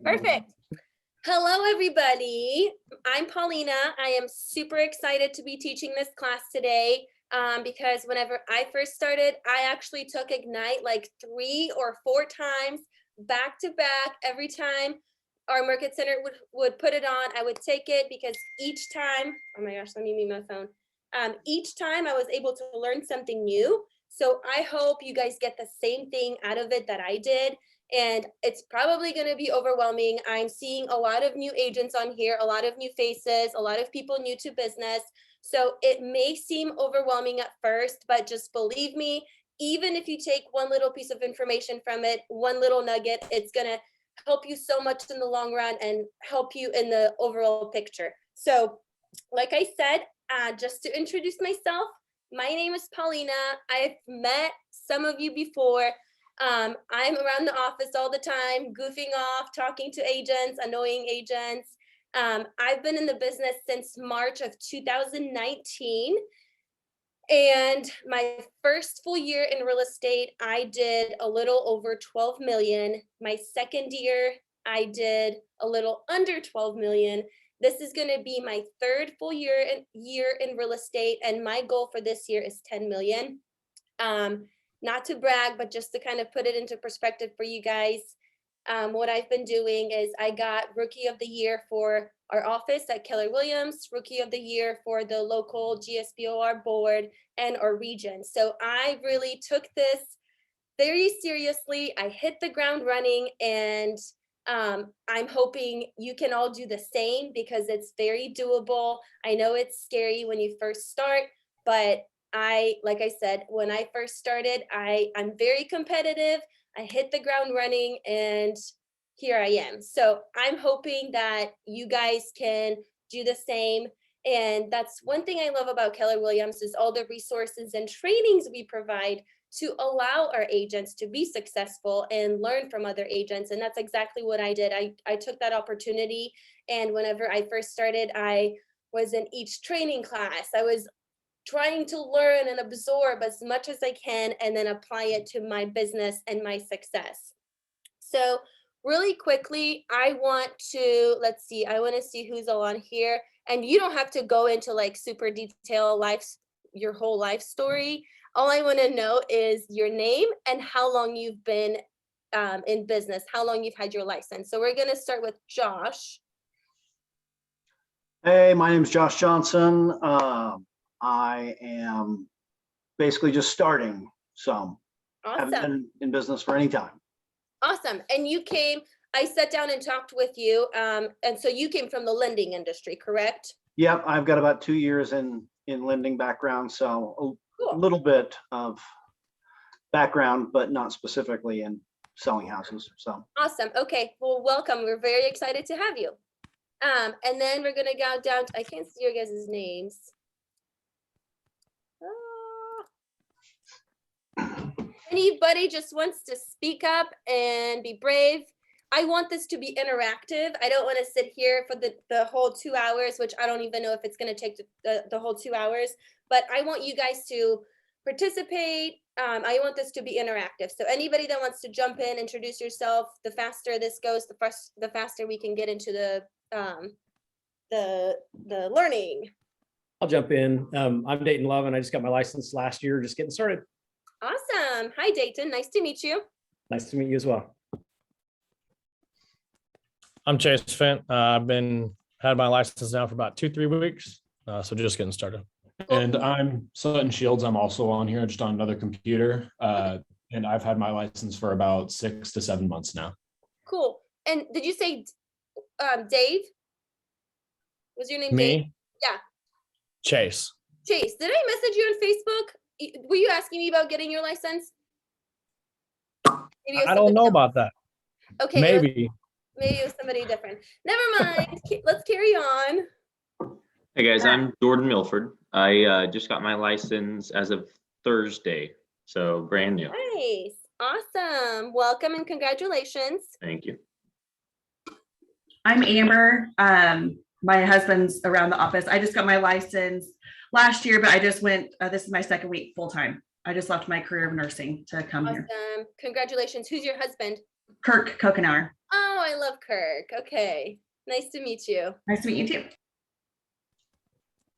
Perfect. Hello, everybody. I'm Paulina. I am super excited to be teaching this class today because whenever I first started, I actually took Ignite like 3 or 4 times back to back. Every time our Market Center would put it on, I would take it because each time, oh my gosh, let me mute my phone. Each time I was able to learn something new. So I hope you guys get the same thing out of it that I did. And it's probably going to be overwhelming. I'm seeing a lot of new agents on here, a lot of new faces, a lot of people new to business. So it may seem overwhelming at first, but just believe me, even if you take one little piece of information from it, one little nugget, it's going to help you so much in the long run and help you in the overall picture. So like I said, just to introduce myself, my name is Paulina. I've met some of you before. I'm around the office all the time, goofing off, talking to agents, annoying agents. I've been in the business since March of 2019. And my first full year in real estate, I did a little over 12 million. My second year, I did a little under 12 million. This is going to be my third full year in real estate. And my goal for this year is 10 million. Not to brag, but just to kind of put it into perspective for you guys. What I've been doing is I got Rookie of the Year for our office at Keller Williams, Rookie of the Year for the local GSBOR board and our region. So I really took this very seriously. I hit the ground running, and I'm hoping you can all do the same because it's very doable. I know it's scary when you first start, but like I said, when I first started, I'm very competitive. I hit the ground running and here I am. So I'm hoping that you guys can do the same. And that's one thing I love about Keller Williams is all the resources and trainings we provide to allow our agents to be successful and learn from other agents. And that's exactly what I did. I took that opportunity. And whenever I first started, I was in each training class. I was trying to learn and absorb as much as I can and then apply it to my business and my success. So really quickly, I want to see who's all on here. And you don't have to go into like super detail your whole life story. All I want to know is your name and how long you've been in business, how long you've had your license. So we're going to start with Josh. Hey, my name is Josh Johnson. I am basically just starting, so Awesome. haven't been in business for any time. Awesome. And you came, I sat down and talked with you, and so you came from the lending industry, correct? Yep, I've got about 2 years in lending background, so a little bit of background, but not specifically in selling houses. So awesome. Okay, well, welcome. We're very excited to have you. And then we're gonna go down to, I can't see your guys' names. Anybody just wants to speak up and be brave. I want this to be interactive. I don't want to sit here for the whole 2 hours, which I don't even know if it's going to take the whole 2 hours, but I want you guys to participate. I want this to be interactive. So anybody that wants to jump in, introduce yourself, the faster this goes, the faster we can get into the learning. I'll jump in. I'm Dayton Love, and I just got my license last year, just getting started. Awesome. Hi, Dayton. Nice to meet you. Nice to meet you as well. I'm Chase Fent. I've had my license now for about 2-3 weeks, so just getting started. And I'm Sutton Shields. I'm also on here, just on another computer, and I've had my license for about 6 to 7 months now. Cool. And did you say Dave? Was your name Me? Dave? Yeah. Chase. Chase, did I message you on Facebook? Were you asking me about getting your license? I don't know about that. Okay. Maybe Maybe it was somebody different. Never mind. Let's carry on. Hey guys, I'm Jordan Milford. I just got my license as of Thursday, so brand new. Nice. Awesome. Welcome and congratulations. Thank you. I'm Amber. My husband's around the office. I just got my license last year, but I just went, this is my second week full time. I just left my career of nursing to come here. Awesome. Congratulations. Who's your husband? Kirk Kokenauer. Oh, I love Kirk. Okay. Nice to meet you. Nice to meet you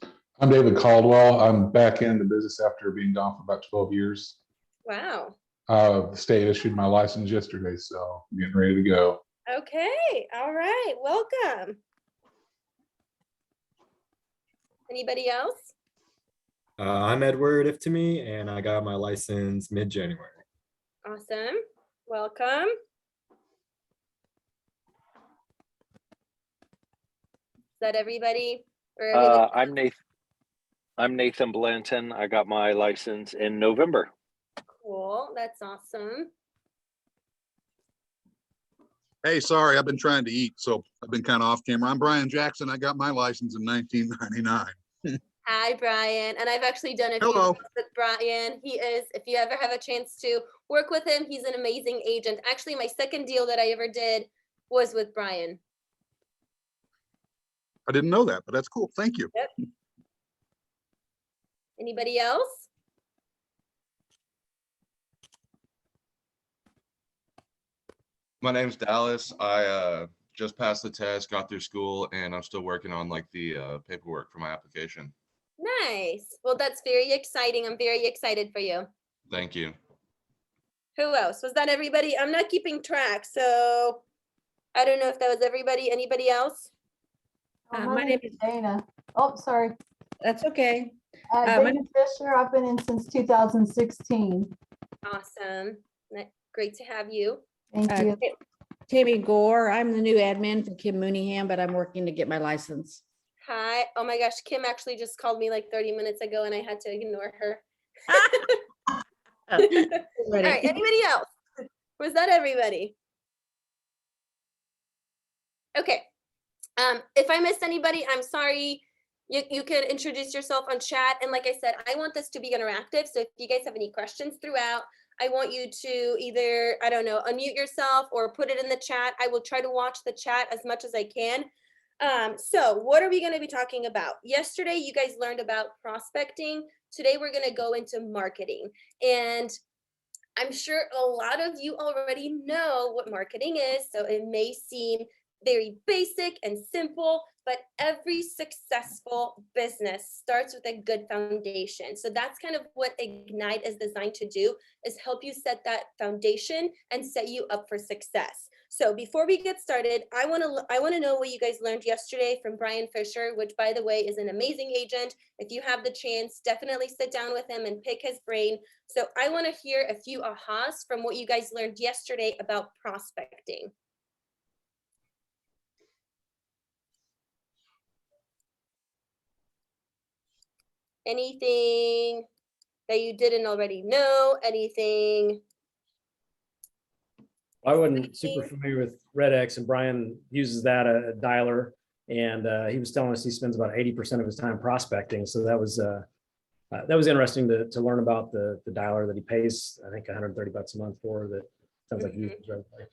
too. I'm David Caldwell. I'm back in the business after being gone for about 12 years. Wow. The state issued my license yesterday, so I'm getting ready to go. Okay. All right. Welcome. Anybody else? I'm Edward Iftimi, and I got my license mid-January. Awesome. Welcome. Is that everybody? Or are we looking- I'm Nathan Blanton. I got my license in November. Cool. That's awesome. Hey, sorry, I've been trying to eat, so I've been kind of off camera. I'm Brian Jackson. I got my license in 1999. Hi, Brian. And I've actually done a few Hello. things with Brian. He is, if you ever have a chance to work with him, he's an amazing agent. Actually, my second deal that I ever did was with Brian. I didn't know that, but that's cool. Thank you. Yep. Anybody else? My name's Dallas. I just passed the test, got through school, and I'm still working on like the paperwork for my application. Nice. Well, that's very exciting. I'm very excited for you. Thank you. Who else? Was that everybody? I'm not keeping track, so I don't know if that was everybody. Anybody else? My name is Dana. Oh, sorry. That's okay. Dana Fisher. I've been in since 2016. Awesome. Great to have you. Thank you. Tammy Gore. I'm the new admin for Kim Mooneyham, but I'm working to get my license. Hi. Oh my gosh, Kim actually just called me like 30 minutes ago and I had to ignore her. All right, anybody else? Was that everybody? Okay. If I missed anybody, I'm sorry. You can introduce yourself on chat. And like I said, I want this to be interactive. So if you guys have any questions throughout, I want you to either, I don't know, unmute yourself or put it in the chat. I will try to watch the chat as much as I can. So what are we going to be talking about? Yesterday, you guys learned about prospecting. Today, we're going to go into marketing. And I'm sure a lot of you already know what marketing is. So it may seem very basic and simple, but every successful business starts with a good foundation. So that's kind of what Ignite is designed to do, is help you set that foundation and set you up for success. So before we get started, I want to know what you guys learned yesterday from Brian Fisher, which by the way is an amazing agent. If you have the chance, definitely sit down with him and pick his brain. So I want to hear a few ahas from what you guys learned yesterday about prospecting. Anything that you didn't already know? Anything? I wasn't super familiar with RedX, and Brian uses that, a dialer, and he was telling us he spends about 80% of his time prospecting. So that was interesting to learn about the dialer that he pays, I think 130 bucks a month for. That sounds like he uses regularly.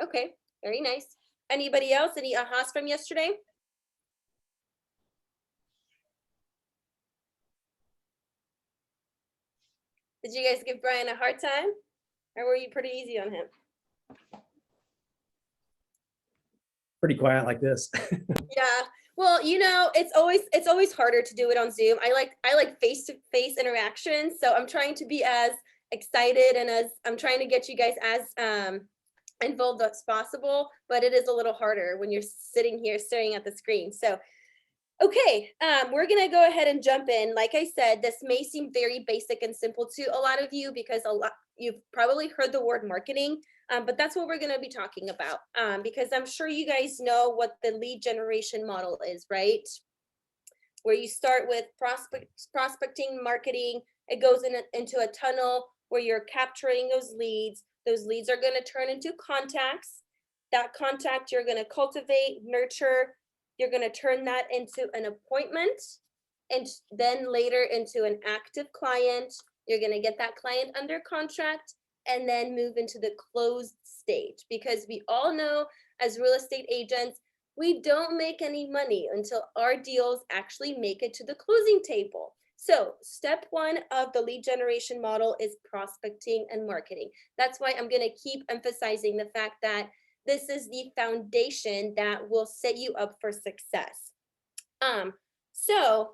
Okay, very nice. Anybody else? Any ahas from yesterday? Did you guys give Brian a hard time, or were you pretty easy on him? Pretty quiet like this. Yeah. Well, you know, it's always harder to do it on Zoom. I like face-to-face interaction, so I'm trying to be as excited and I'm trying to get you guys as involved as possible, but it is a little harder when you're sitting here staring at the screen. So okay, we're gonna go ahead and jump in. Like I said, this may seem very basic and simple to a lot of you because you've probably heard the word marketing, but that's what we're gonna be talking about because I'm sure you guys know what the lead generation model is, right? Where you start with prospecting, marketing, it goes into a tunnel where you're capturing those leads. Those leads are gonna turn into contacts. That contact you're gonna cultivate, nurture. You're going to turn that into an appointment and then later into an active client. You're going to get that client under contract and then move into the closed stage, because we all know as real estate agents, we don't make any money until our deals actually make it to the closing table. So step one of the lead generation model is prospecting and marketing. That's why I'm going to keep emphasizing the fact that this is the foundation that will set you up for success. So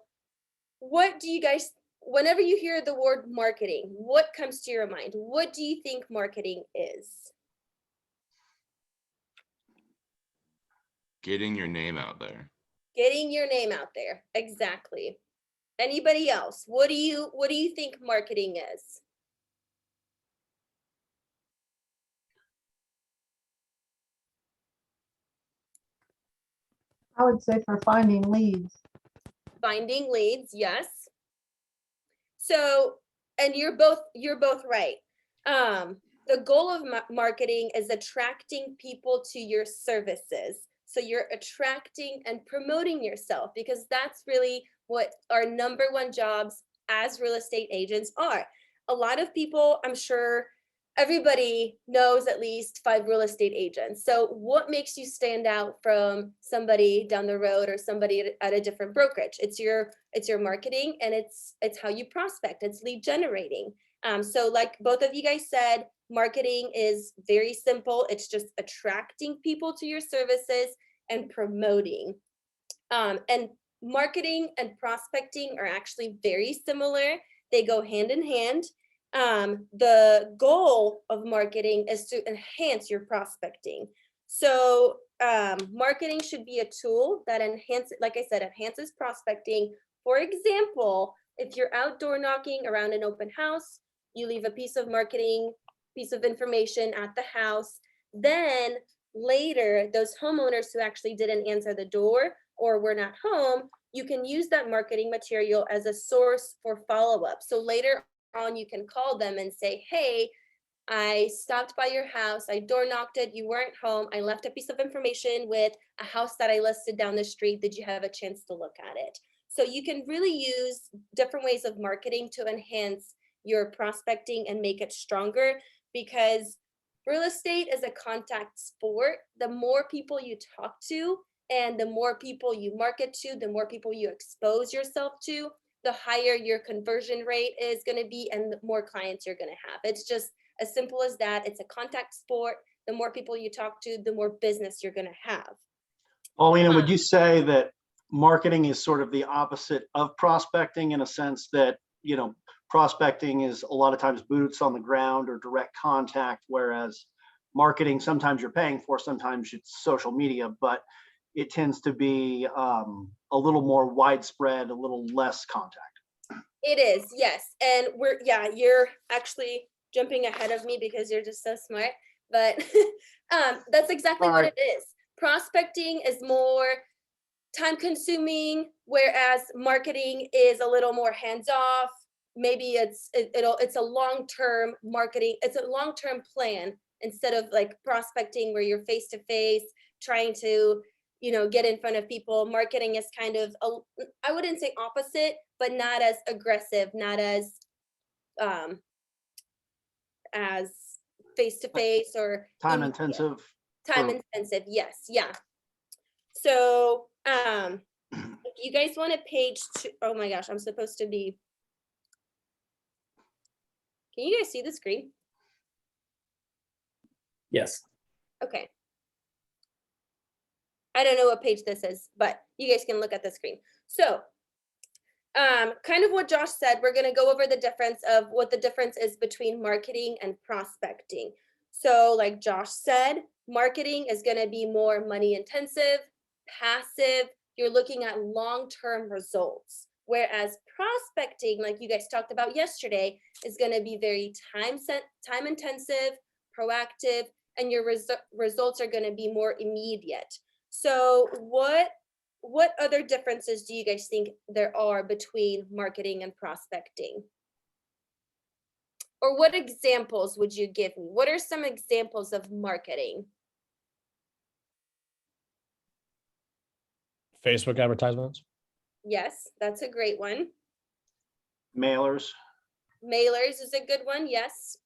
what do you guys, whenever you hear the word marketing, what comes to your mind? What do you think marketing is? Getting your name out there. Getting your name out there. Exactly. Anybody else? What do you think marketing is? I would say for finding leads. Finding leads, yes. So, and you're both right. The goal of marketing is attracting people to your services. So you're attracting and promoting yourself, because that's really what our number one jobs as real estate agents are. A lot of people, I'm sure everybody knows at least 5 real estate agents. So what makes you stand out from somebody down the road or somebody at a different brokerage? It's your marketing, and it's how you prospect. It's lead generating. So like both of you guys said, marketing is very simple. It's just attracting people to your services and promoting. And marketing and prospecting are actually very similar. They go hand in hand. The goal of marketing is to enhance your prospecting. So marketing should be a tool that enhances, like I said, enhances prospecting. For example, if you're outdoor knocking around an open house, you leave a piece of information at the house. Then later, those homeowners who actually didn't answer the door or were not home, you can use that marketing material as a source for follow-up. So later on, you can call them and say, hey, I stopped by your house, I door knocked it, you weren't home, I left a piece of information with a house that I listed down the street. Did you have a chance to look at it? So you can really use different ways of marketing to enhance your prospecting and make it stronger, because real estate is a contact sport. The more people you talk to and the more people you market to, the more people you expose yourself to, the higher your conversion rate is going to be and the more clients you're going to have. It's just as simple as that. It's a contact sport. The more people you talk to, the more business you're going to have. Paulina, would you say that marketing is sort of the opposite of prospecting, in a sense that, you know, prospecting is a lot of times boots on the ground or direct contact, whereas marketing, sometimes you're paying for, sometimes it's social media, but it tends to be a little more widespread, a little less contact. It is, yes. And you're actually jumping ahead of me because you're just so smart, but that's exactly what it is. Prospecting is more time consuming, whereas marketing is a little more hands off. Maybe it's a long-term marketing. It's a long-term plan instead of like prospecting where you're face to face trying to, you know, get in front of people. Marketing is kind of, I wouldn't say opposite, but not as aggressive, not as face to face or time intensive. Time intensive, yes, yeah. So if you guys want a page two, oh my gosh, I'm supposed to be. Can you guys see the screen? Yes. Okay. I don't know what page this is, but you guys can look at the screen. So kind of what Josh said, we're going to go over the difference of what the difference is between marketing and prospecting. So like Josh said, marketing is going to be more money intensive, passive. You're looking at long-term results. Whereas prospecting, like you guys talked about yesterday, is going to be very time intensive, proactive, and your results are going to be more immediate. So what other differences do you guys think there are between marketing and prospecting? Or what examples would you give me? What are some examples of marketing? Facebook advertisements. Yes, that's a great one. Mailers. Mailers is a good one, yes.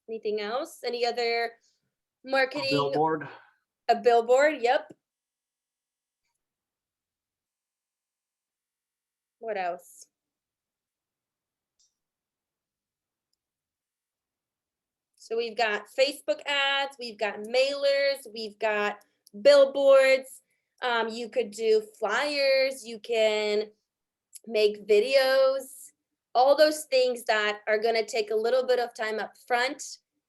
Anything else? Any other marketing? A billboard. A billboard, yep. What else? So we've got Facebook ads, we've got mailers, we've got billboards. You could do flyers, you can make videos, all those things that are going to take a little bit of time up front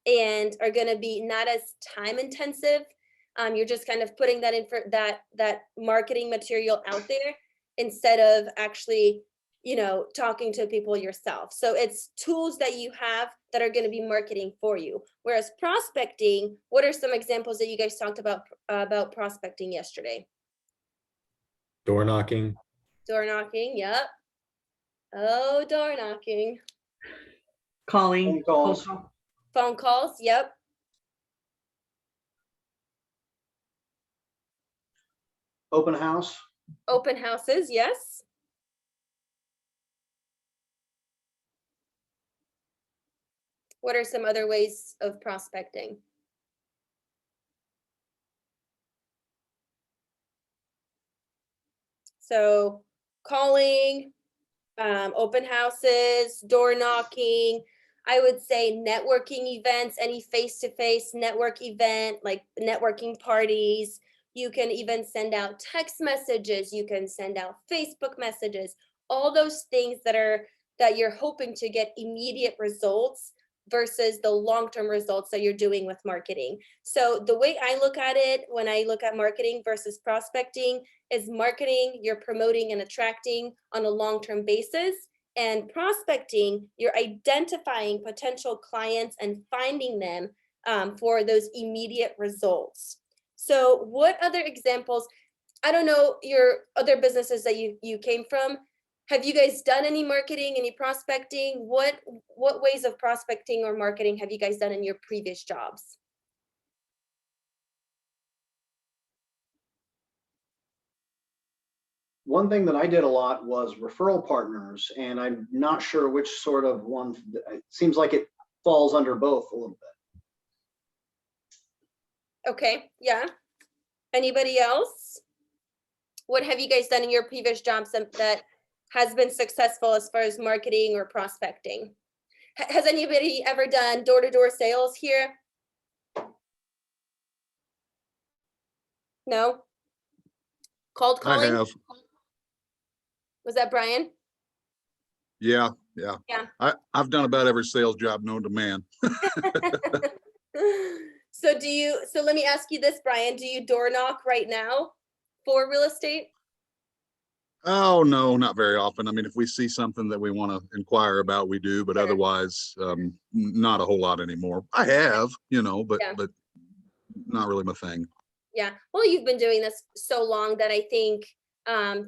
and are going to be not as time intensive. You're just kind of putting that in for that marketing material out there instead of actually, you know, talking to people yourself. So it's tools that you have that are going to be marketing for you. Whereas prospecting, what are some examples that you guys talked about prospecting yesterday? Door knocking. Door knocking, yep. Oh, door knocking. Calling. Phone calls. Phone calls, yep. Open house. Open houses, yes. What are some other ways of prospecting? So calling, open houses, door knocking. I would say networking events, any face-to-face network event, like networking parties. You can even send out text messages. You can send out Facebook messages. All those things that you're hoping to get immediate results versus the long-term results that you're doing with marketing. So the way I look at it when I look at marketing versus prospecting is marketing, you're promoting and attracting on a long-term basis, and prospecting, you're identifying potential clients and finding them for those immediate results. So what other examples, I don't know your other businesses that you came from, have you guys done any marketing, any prospecting? What ways of prospecting or marketing have you guys done in your previous jobs? One thing that I did a lot was referral partners, and I'm not sure which sort of one. It seems like it falls under both a little bit. Okay, yeah. Anybody else? What have you guys done in your previous jobs that has been successful as far as marketing or prospecting? Has anybody ever done door-to-door sales here? No? Cold calling? I have. Was that Brian? Yeah. Yeah. I've done about every sales job known to man. So let me ask you this, Brian, do you door knock right now for real estate? Oh, no, not very often. I mean, if we see something that we want to inquire about, we do, but Sure. otherwise, not a whole lot anymore. I have, but Yeah. not really my thing. Yeah, well, you've been doing this so long that I think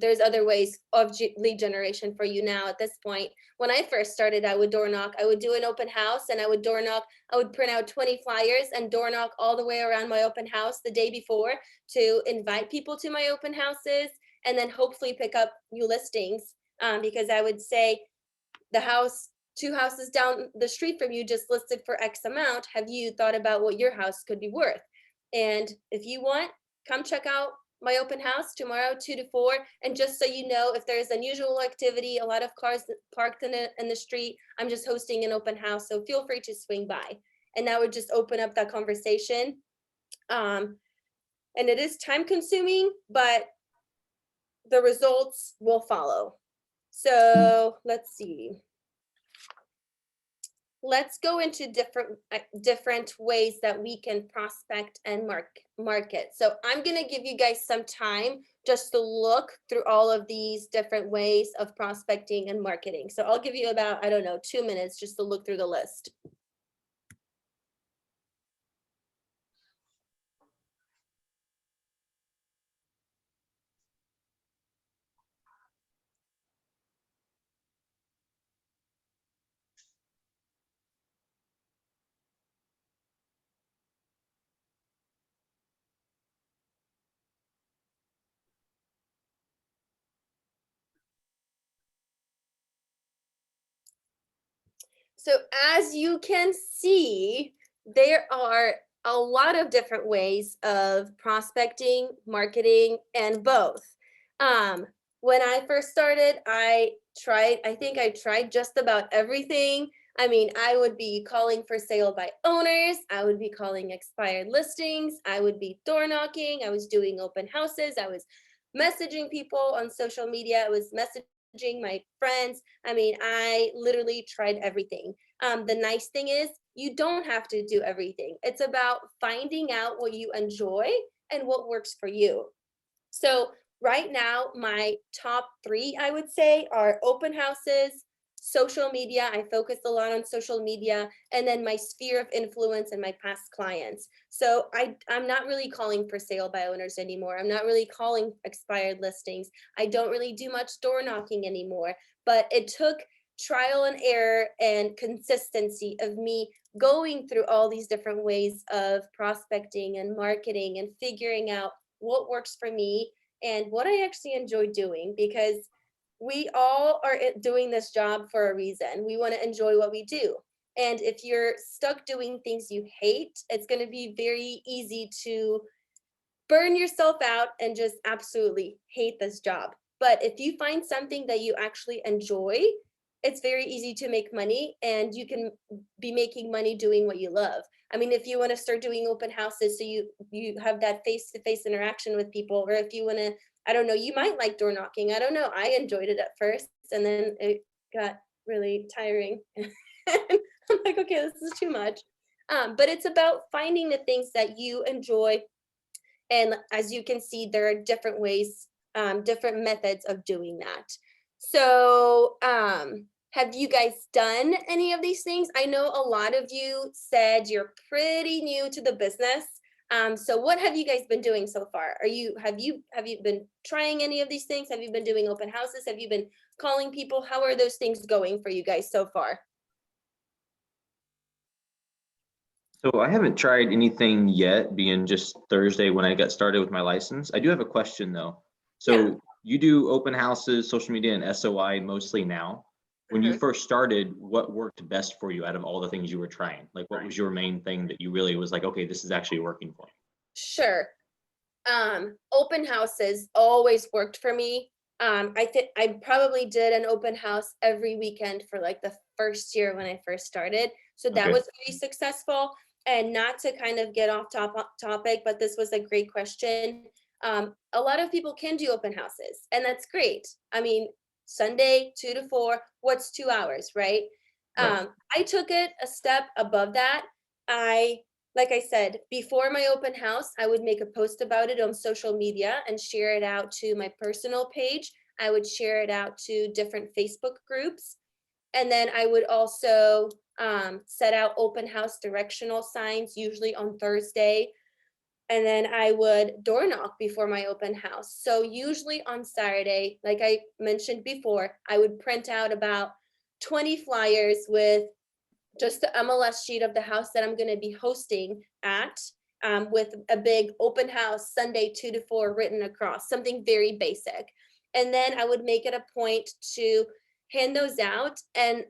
there's other ways of lead generation for you now at this point. When I first started, I would door knock. I would do an open house and I would door knock. I would print out 20 flyers and door knock all the way around my open house the day before to invite people to my open houses and then hopefully pick up new listings because I would say the house, 2 houses down the street from you just listed for X amount. Have you thought about what your house could be worth? And if you want, come check out my open house tomorrow, 2 to 4. And just so you know, if there's unusual activity, a lot of cars parked in the street, I'm just hosting an open house. So feel free to swing by. And that would just open up that conversation. And it is time consuming, but the results will follow. So let's see. Let's go into different ways that we can prospect and market. So I'm going to give you guys some time just to look through all of these different ways of prospecting and marketing. So I'll give you about, I don't know, 2 minutes just to look through the list. So as you can see, there are a lot of different ways of prospecting, marketing, and both. When I first started, I tried just about everything. I mean, I would be calling for sale by owners. I would be calling expired listings. I would be door knocking. I was doing open houses. I was messaging people on social media. I was messaging my friends. I mean, I literally tried everything. The nice thing is you don't have to do everything. It's about finding out what you enjoy and what works for you. So right now, my top 3, I would say, are open houses, social media. I focus a lot on social media, and then my sphere of influence and my past clients. So I'm not really calling for sale by owners anymore. I'm not really calling expired listings. I don't really do much door knocking anymore, but it took trial and error and consistency of me going through all these different ways of prospecting and marketing and figuring out what works for me and what I actually enjoy doing, because we all are doing this job for a reason. We want to enjoy what we do. And if you're stuck doing things you hate, it's going to be very easy to burn yourself out and just absolutely hate this job. But if you find something that you actually enjoy, it's very easy to make money, and you can be making money doing what you love. I mean, if you want to start doing open houses so you have that face-to-face interaction with people, or if you want to, I don't know, you might like door knocking. I don't know. I enjoyed it at first, and then it got really tiring. I'm like, okay, this is too much. But it's about finding the things that you enjoy. And as you can see, there are different ways, different methods of doing that. So have you guys done any of these things? I know a lot of you said you're pretty new to the business. So what have you guys been doing so far? Have you been trying any of these things? Have you been doing open houses? Have you been calling people? How are those things going for you guys so far? So I haven't tried anything yet, being just Thursday when I got started with my license. I do have a question though. So you do open houses, social media, and SOI mostly now. When you first started, what worked best for you out of all the things you were trying? Like, what was your main thing that you really was like, okay, this is actually working for me? Sure. Open houses always worked for me. I think I probably did an open house every weekend for like the first year when I first started. So that was very successful. And not to kind of get off topic, but this was a great question. A lot of people can do open houses, and that's great. I mean, Sunday 2 to 4, what's 2 hours, right? I took it a step above that. Like I said, before my open house, I would make a post about it on social media and share it out to my personal page. I would share it out to different Facebook groups. And then I would also set out open house directional signs, usually on Thursday. And then I would door knock before my open house. So usually on Saturday, like I mentioned before, I would print out about 20 flyers with just the MLS sheet of the house that I'm going to be hosting at, with a big open house Sunday 2 to 4 written across, something very basic. And then I would make it a point to hand those out. And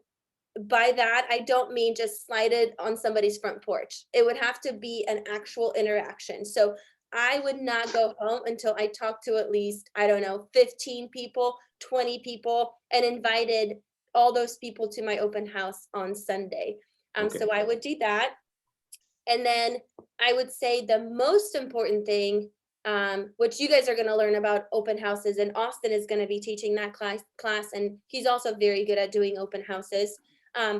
by that, I don't mean just slide it on somebody's front porch. It would have to be an actual interaction. So I would not go home until I talked to at least, I don't know, 15 people, 20 people, and invited all those people to my open house on Sunday. So I would do that. And then I would say the most important thing, which you guys are going to learn about open houses, and Austin is going to be teaching that class, and he's also very good at doing open houses.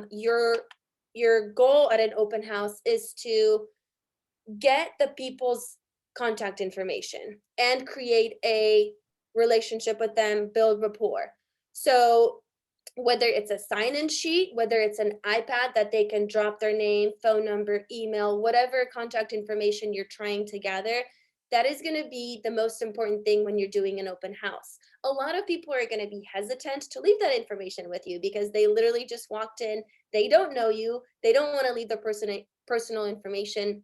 Your goal at an open house is to get the people's contact information and create a relationship with them, build rapport. So whether it's a sign-in sheet, whether it's an iPad that they can drop their name, phone number, email, whatever contact information you're trying to gather, that is going to be the most important thing when you're doing an open house. A lot of people are going to be hesitant to leave that information with you because they literally just walked in, they don't know you, they don't want to leave their personal information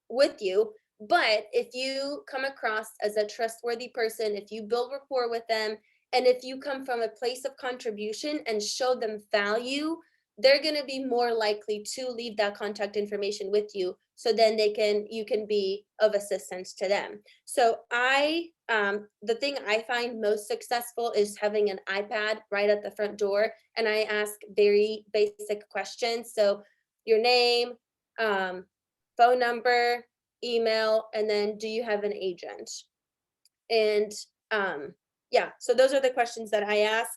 with you. But if you come across as a trustworthy person, if you build rapport with them, and if you come from a place of contribution and show them value, they're going to be more likely to leave that contact information with you. So then you can be of assistance to them. So I the thing I find most successful is having an iPad right at the front door, and I ask very basic questions. So your name, phone number, email, and then do you have an agent? And yeah, so those are the questions that I ask.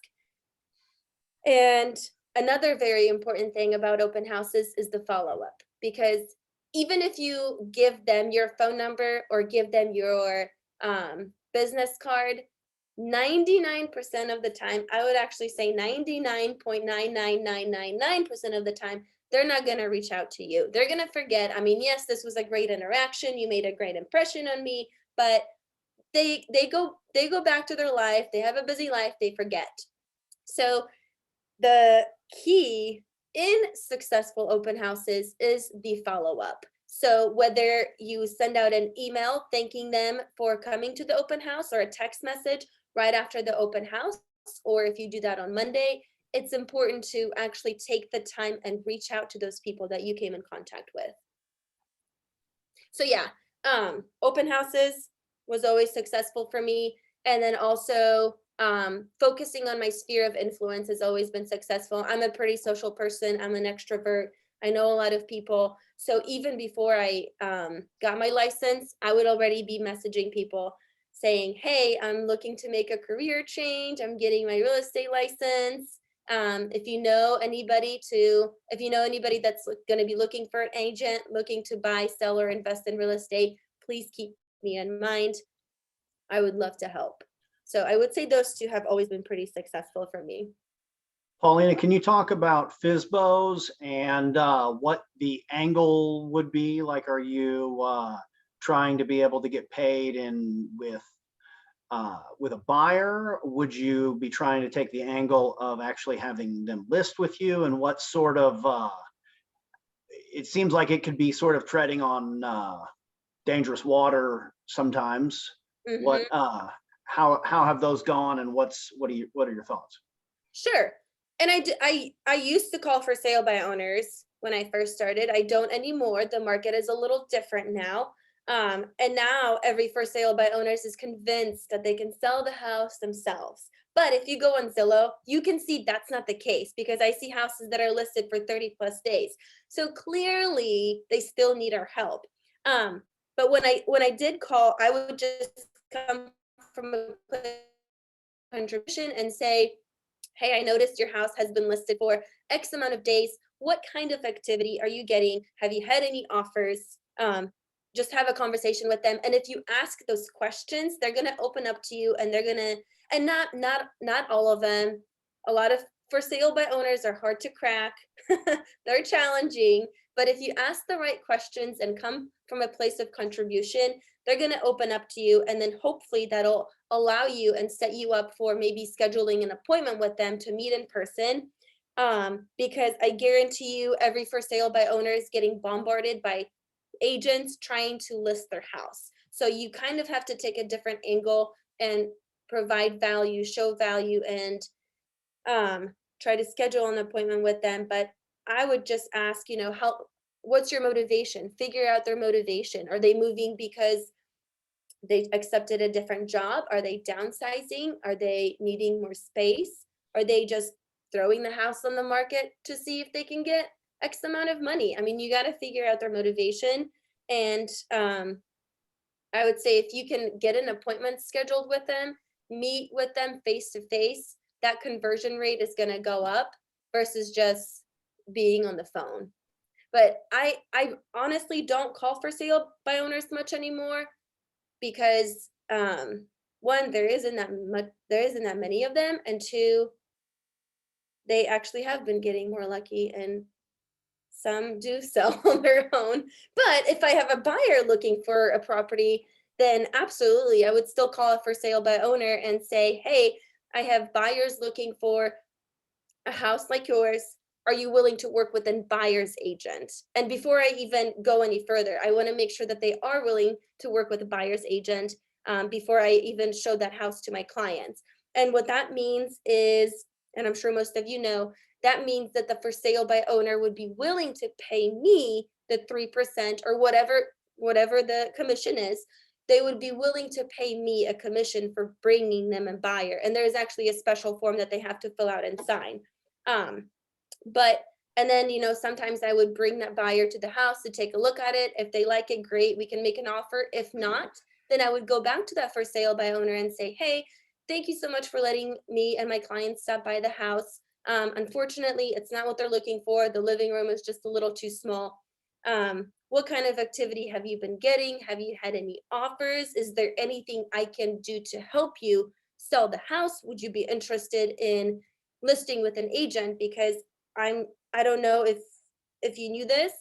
And another very important thing about open houses is the follow-up, because even if you give them your phone number or give them your business card, 99% of the time, I would actually say 99.99999% of the time, they're not going to reach out to you. They're going to forget. I mean, yes, this was a great interaction. You made a great impression on me, but they go back to their life. They have a busy life. They forget. So the key in successful open houses is the follow-up. So whether you send out an email thanking them for coming to the open house, or a text message right after the open house, or if you do that on Monday, it's important to actually take the time and reach out to those people that you came in contact with. So yeah, open houses was always successful for me. And then also focusing on my sphere of influence has always been successful. I'm a pretty social person. I'm an extrovert. I know a lot of people. So even before I got my license, I would already be messaging people saying, hey, I'm looking to make a career change. I'm getting my real estate license. If you know anybody that's going to be looking for an agent, looking to buy, sell, or invest in real estate, please keep me in mind. I would love to help. So I would say those two have always been pretty successful for me. Paulina, can you talk about FSBOs and what the angle would be? Like, are you trying to be able to get paid with a buyer? Would you be trying to take the angle of actually having them list with you? And what sort of, it seems like it could be sort of treading on dangerous water sometimes. Mm-hmm. What, how have those gone, and what are your thoughts? Sure. And I used to call for sale by owners when I first started. I don't anymore. The market is a little different now. And now every for sale by owners is convinced that they can sell the house themselves. But if you go on Zillow, you can see that's not the case, because I see houses that are listed for 30+ days. So clearly they still need our help. But when I did call, I would just come from a contribution and say, hey, I noticed your house has been listed for X amount of days. What kind of activity are you getting? Have you had any offers? Just have a conversation with them. And if you ask those questions, they're going to open up to you, and they're going to, and not all of them. A lot of for sale by owners are hard to crack. They're challenging. But if you ask the right questions and come from a place of contribution, they're going to open up to you, and then hopefully that'll allow you and set you up for maybe scheduling an appointment with them to meet in person. Because I guarantee you, every for sale by owner is getting bombarded by agents trying to list their house. So you kind of have to take a different angle and provide value, show value, and try to schedule an appointment with them. But I would just ask, what's your motivation? Figure out their motivation. Are they moving because they accepted a different job? Are they downsizing? Are they needing more space? Are they just throwing the house on the market to see if they can get X amount of money? I mean, you got to figure out their motivation. And I would say if you can get an appointment scheduled with them, meet with them face to face, that conversion rate is going to go up versus just being on the phone. But I honestly don't call for sale by owners much anymore, because one, there isn't that many of them, and two, they actually have been getting more lucky, and some do sell on their own. But if I have a buyer looking for a property, then absolutely, I would still call it for sale by owner and say, hey, I have buyers looking for a house like yours. Are you willing to work with a buyer's agent? And before I even go any further, I want to make sure that they are willing to work with a buyer's agent before I even show that house to my clients. And what that means is, and I'm sure most of you know, that means that the for sale by owner would be willing to pay me the 3% or whatever the commission is they would be willing to pay me a commission for bringing them a buyer. And there's actually a special form that they have to fill out and sign. And then, sometimes I would bring that buyer to the house to take a look at it. If they like it, great, we can make an offer. If not, then I would go back to that for sale by owner and say, hey, thank you so much for letting me and my clients stop by the house. Unfortunately, it's not what they're looking for. The living room is just a little too small. What kind of activity have you been getting? Have you had any offers? Is there anything I can do to help you sell the house? Would you be interested in listing with an agent? Because I don't know if you knew this,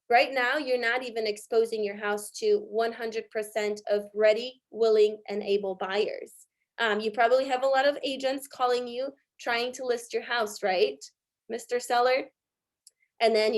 right now, you're not even exposing your house to 100% of ready, willing, and able buyers. You probably have a lot of agents calling you, trying to list your house, right, Mr. Seller? And then,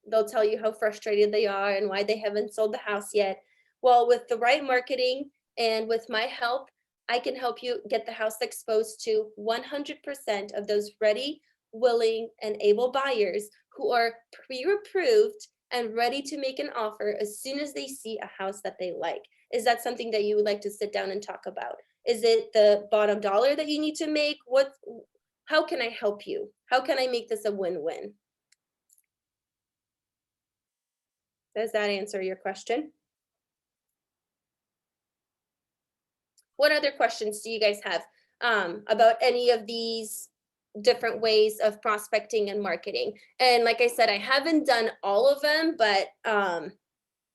they'll tell you how frustrated they are and why they haven't sold the house yet. Well, with the right marketing and with my help, I can help you get the house exposed to 100% of those ready, willing, and able buyers who are pre-approved and ready to make an offer as soon as they see a house that they like. Is that something that you would like to sit down and talk about? Is it the bottom dollar that you need to make? How can I help you? How can I make this a win-win? Does that answer your question? What other questions do you guys have about any of these different ways of prospecting and marketing? And like I said, I haven't done all of them, but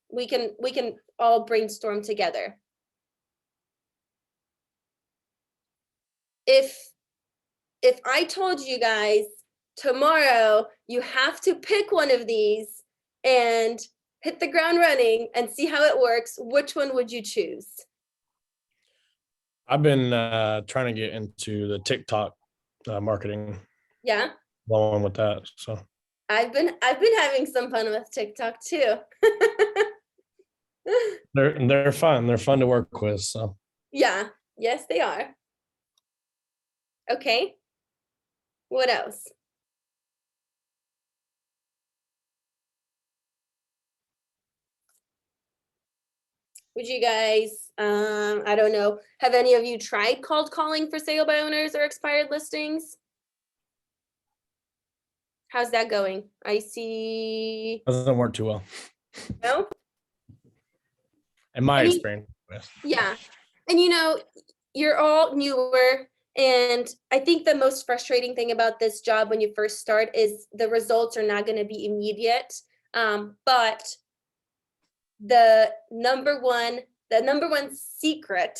we can all brainstorm together. If I told you guys tomorrow you have to pick one of these and hit the ground running and see how it works, which one would you choose? I've been trying to get into the TikTok marketing. Yeah. Going with that. So I've been having some fun with TikTok too. they're fun. They're fun to work with. So Yeah. Yes, they are. Okay. What else? Would you guys, I don't know, have any of you tried cold calling for sale by owners or expired listings? How's that going? I see. doesn't work too well. No? In my experience. Yeah. And you're all newer. And I think the most frustrating thing about this job when you first start is the results are not going to be immediate. But the number one secret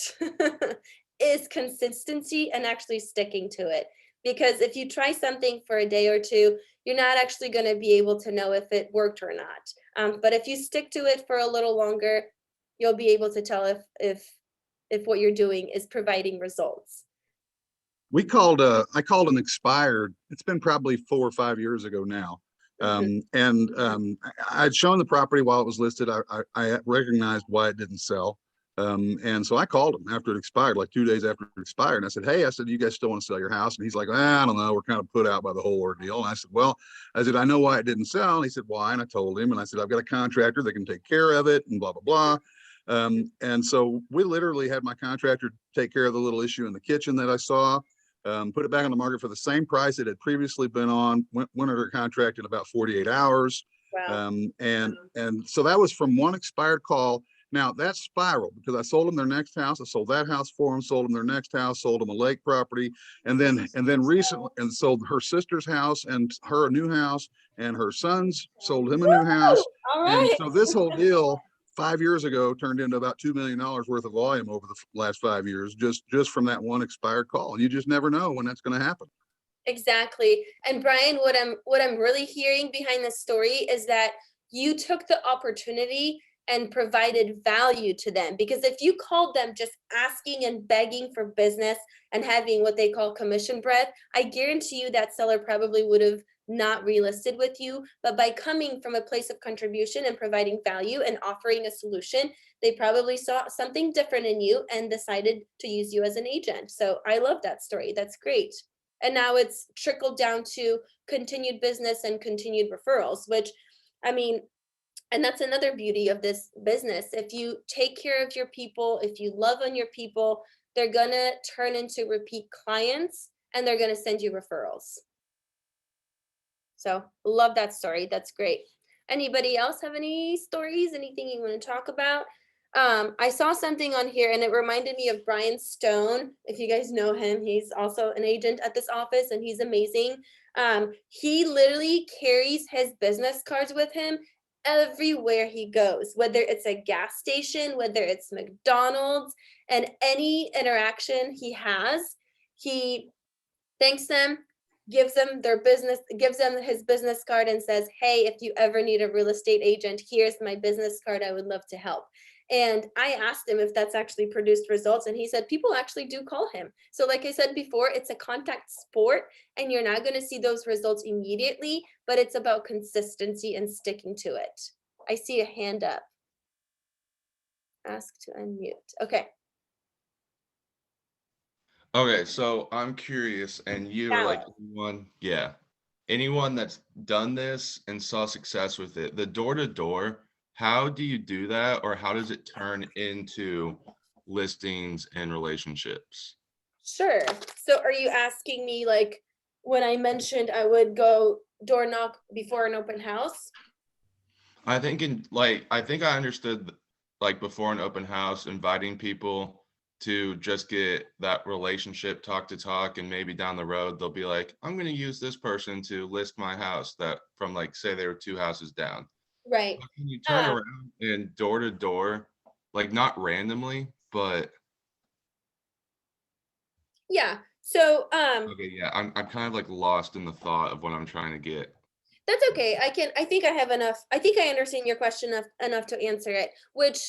is consistency and actually sticking to it. Because if you try something for a day or two, you're not actually going to be able to know if it worked or not. But if you stick to it for a little longer, you'll be able to tell if what you're doing is providing results. I called an expired, it's been probably 4 or 5 years ago now. I'd shown the property while it was listed. I recognized why it didn't sell. And so I called him after it expired, like 2 days after it expired. And I said, hey, you guys still want to sell your house? And he's like, I don't know. We're kind of put out by the whole ordeal. And I said, I know why it didn't sell. And he said, why? And I told him, and I said, I've got a contractor that can take care of it and blah, blah, blah. And so we literally had my contractor take care of the little issue in the kitchen that I saw. Put it back on the market for the same price it had previously been on, went under contract in about 48 hours. Wow. And so that was from one expired call. Now that spiraled because I sold them their next house. I sold that house for them, sold them their next house, sold them a lake property. And then recently, and sold her sister's house and her a new house, and her sons sold him a new house. All right. And so this whole deal 5 years ago turned into about $2 million worth of volume over the last 5 years, just from that one expired call. And you just never know when that's going to happen. Exactly. And Brian, what I'm really hearing behind this story is that you took the opportunity and provided value to them. Because if you called them just asking and begging for business and having what they call commission breath, I guarantee you that seller probably would have not relisted with you. But by coming from a place of contribution and providing value and offering a solution, they probably saw something different in you and decided to use you as an agent. So I love that story. That's great. And now it's trickled down to continued business and continued referrals, which, I mean, And that's another beauty of this business. If you take care of your people, if you love on your people, they're gonna turn into repeat clients and they're gonna send you referrals. So love that story. That's great. Anybody else have any stories, anything you want to talk about? I saw something on here and it reminded me of Brian Stone. If you guys know him, he's also an agent at this office and he's amazing. He literally carries his business cards with him everywhere he goes, whether it's a gas station, whether it's McDonald's, and any interaction he has, he thanks them, gives them their business, gives them his business card and says, hey, if you ever need a real estate agent, here's my business card. I would love to help. And I asked him if that's actually produced results. And he said, people actually do call him. So like I said before, it's a contact sport and you're not going to see those results immediately, but it's about consistency and sticking to it. I see a hand up. Ask to unmute. Okay. Okay, so I'm curious, and you are like anyone that's done this and saw success with it, the door to door, how do you do that, or how does it turn into listings and relationships? Sure. So are you asking me like when I mentioned I would go door knock before an open house? I think I understood like before an open house, inviting people to just get that relationship talk to talk, and maybe down the road they'll be like, I'm going to use this person to list my house that from like say they were 2 houses down. Right. How can you turn around and door to door, like not randomly, but yeah. So okay, yeah, I'm kind of like lost in the thought of what I'm trying to get. that's okay. I think I have enough. I think I understand your question enough to answer it, which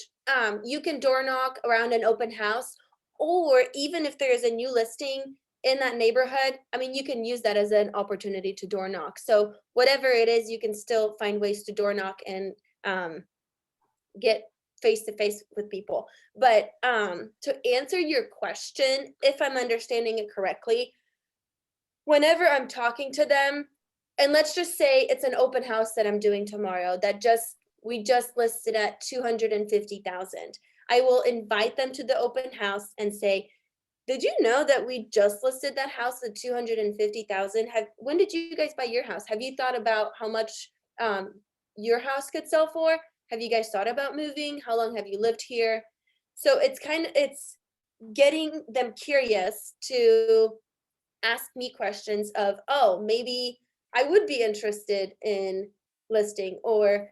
you can door knock around an open house, or even if there is a new listing in that neighborhood, I mean, you can use that as an opportunity to door knock. So whatever it is, you can still find ways to door knock and get face to face with people. But to answer your question, if I'm understanding it correctly, whenever I'm talking to them, and let's just say it's an open house that I'm doing tomorrow that we just listed at 250,000. I will invite them to the open house and say, did you know that we just listed that house at 250,000? When did you guys buy your house? Have you thought about how much your house could sell for? Have you guys thought about moving? How long have you lived here? So it's getting them curious to ask me questions of, oh, maybe I would be interested in listing, or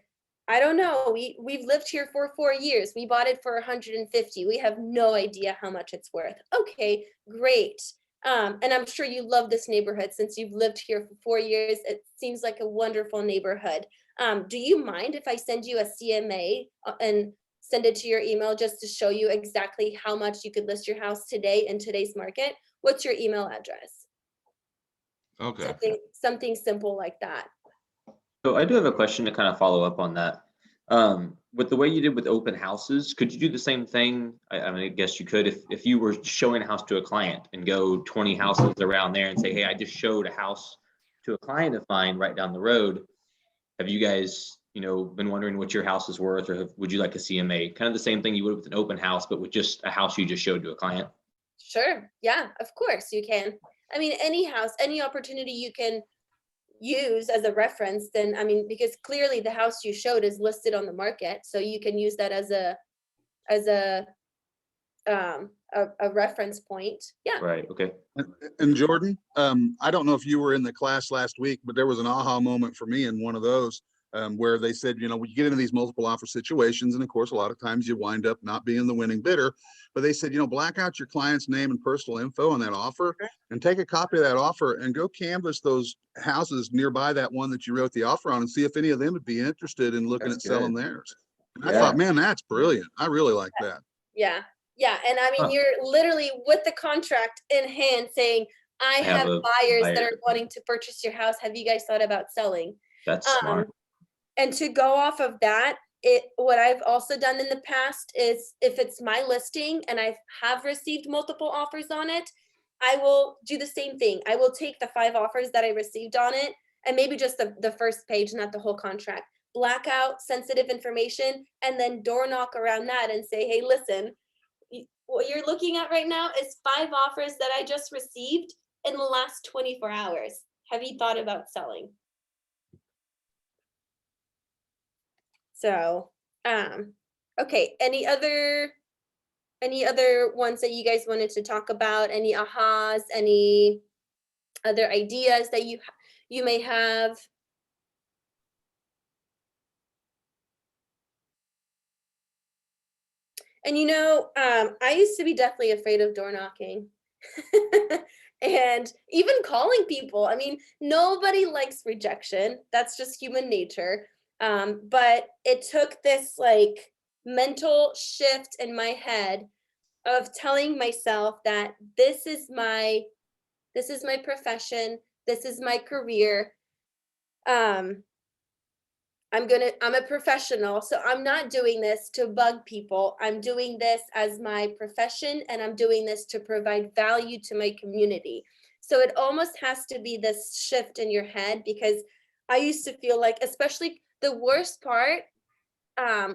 I don't know, we've lived here for 4 years. We bought it for 150. We have no idea how much it's worth. Okay, great. And I'm sure you love this neighborhood since you've lived here for 4 years. It seems like a wonderful neighborhood. Do you mind if I send you a CMA and send it to your email just to show you exactly how much you could list your house today in today's market? What's your email address? Okay. Something simple like that. So I do have a question to kind of follow up on that. With the way you did with open houses, could you do the same thing? I mean, I guess you could if you were showing a house to a client and go 20 houses around there and say, hey, I just showed a house to a client of mine right down the road. Have you guys, been wondering what your house is worth, or would you like a CMA? Kind of the same thing you would with an open house, but with just a house you just showed to a client. Sure. Yeah, of course you can. I mean, any house, any opportunity you can use as a reference, then, I mean, because clearly the house you showed is listed on the market. So you can use that as a reference point. Yeah. Right. Okay. And Jordan, I don't know if you were in the class last week, but there was an aha moment for me in one of those where they said, when you get into these multiple offer situations, and of course, a lot of times you wind up not being the winning bidder, but they said, black out your client's name and personal info on that offer and take a copy of that offer and go canvass those houses nearby that one that you wrote the offer on and see if any of them would be interested in looking at selling theirs. And I thought, man, that's brilliant. I really like that. Yeah. Yeah. And I mean, you're literally with the contract in hand saying, I have buyers that are wanting to purchase your house. Have you guys thought about selling? That's smart. And to go off of that, what I've also done in the past is if it's my listing and I have received multiple offers on it, I will do the same thing. I will take the 5 offers that I received on it and maybe just the first page, not the whole contract. black out sensitive information and then door knock around that and say, hey, listen, what you're looking at right now is 5 offers that I just received in the last 24 hours. Have you thought about selling? So, okay, any other ones that you guys wanted to talk about? Any ahas, any other ideas that you may have? And I used to be definitely afraid of door knocking. And even calling people. I mean, nobody likes rejection. That's just human nature. But it took this like mental shift in my head of telling myself that this is my profession, this is my career. I'm a professional, so I'm not doing this to bug people. I'm doing this as my profession, and I'm doing this to provide value to my community. So it almost has to be this shift in your head, because I used to feel like, especially the worst part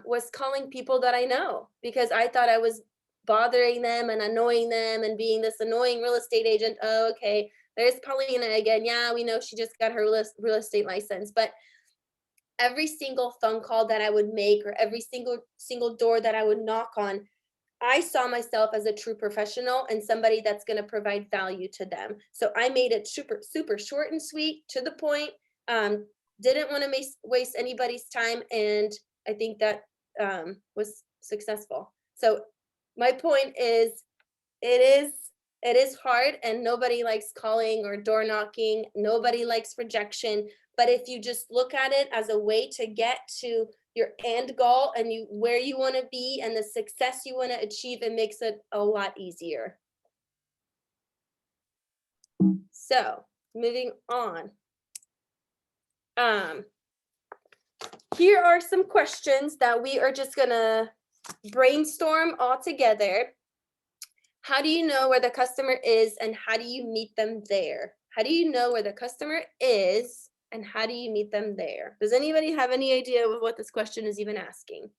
was calling people that I know, because I thought I was bothering them and annoying them and being this annoying real estate agent. Oh, okay, there's Paulina again. Yeah, we know she just got her real estate license, but every single phone call that I would make, or every single door that I would knock on, I saw myself as a true professional and somebody that's going to provide value to them. So I made it super, super short and sweet, to the point. Didn't want to waste anybody's time, and I think that was successful. So my point is, it is hard, and nobody likes calling or door knocking. Nobody likes rejection. But if you just look at it as a way to get to your end goal and where you want to be and the success you want to achieve, it makes it a lot easier. So moving on. Here are some questions that we are just gonna brainstorm all together. How do you know where the customer is, and how do you meet them there? How do you know where the customer is, and how do you meet them there? Does anybody have any idea of what this question is even asking?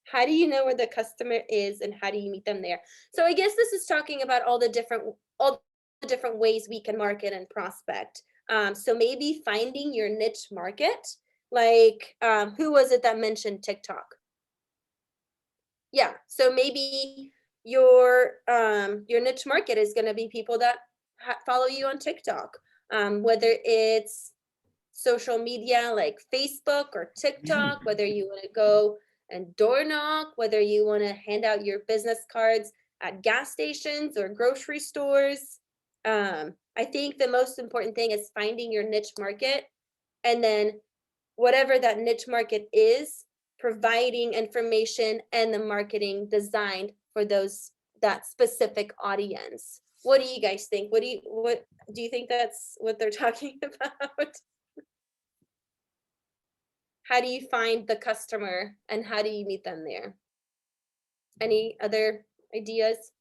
How do you know where the customer is, and how do you meet them there? So I guess this is talking about all the different ways we can market and prospect. So maybe finding your niche market, like who was it that mentioned TickTock? Yeah, so maybe your niche market is going to be people that follow you on TikTok, whether it's social media like Facebook or TikTok, whether you want to go and door knock, whether you want to hand out your business cards at gas stations or grocery stores. I think the most important thing is finding your niche market, and then whatever that niche market is, providing information and the marketing designed for that specific audience. What do you guys think? What do you think that's what they're talking about? How do you find the customer, and how do you meet them there? Any other ideas?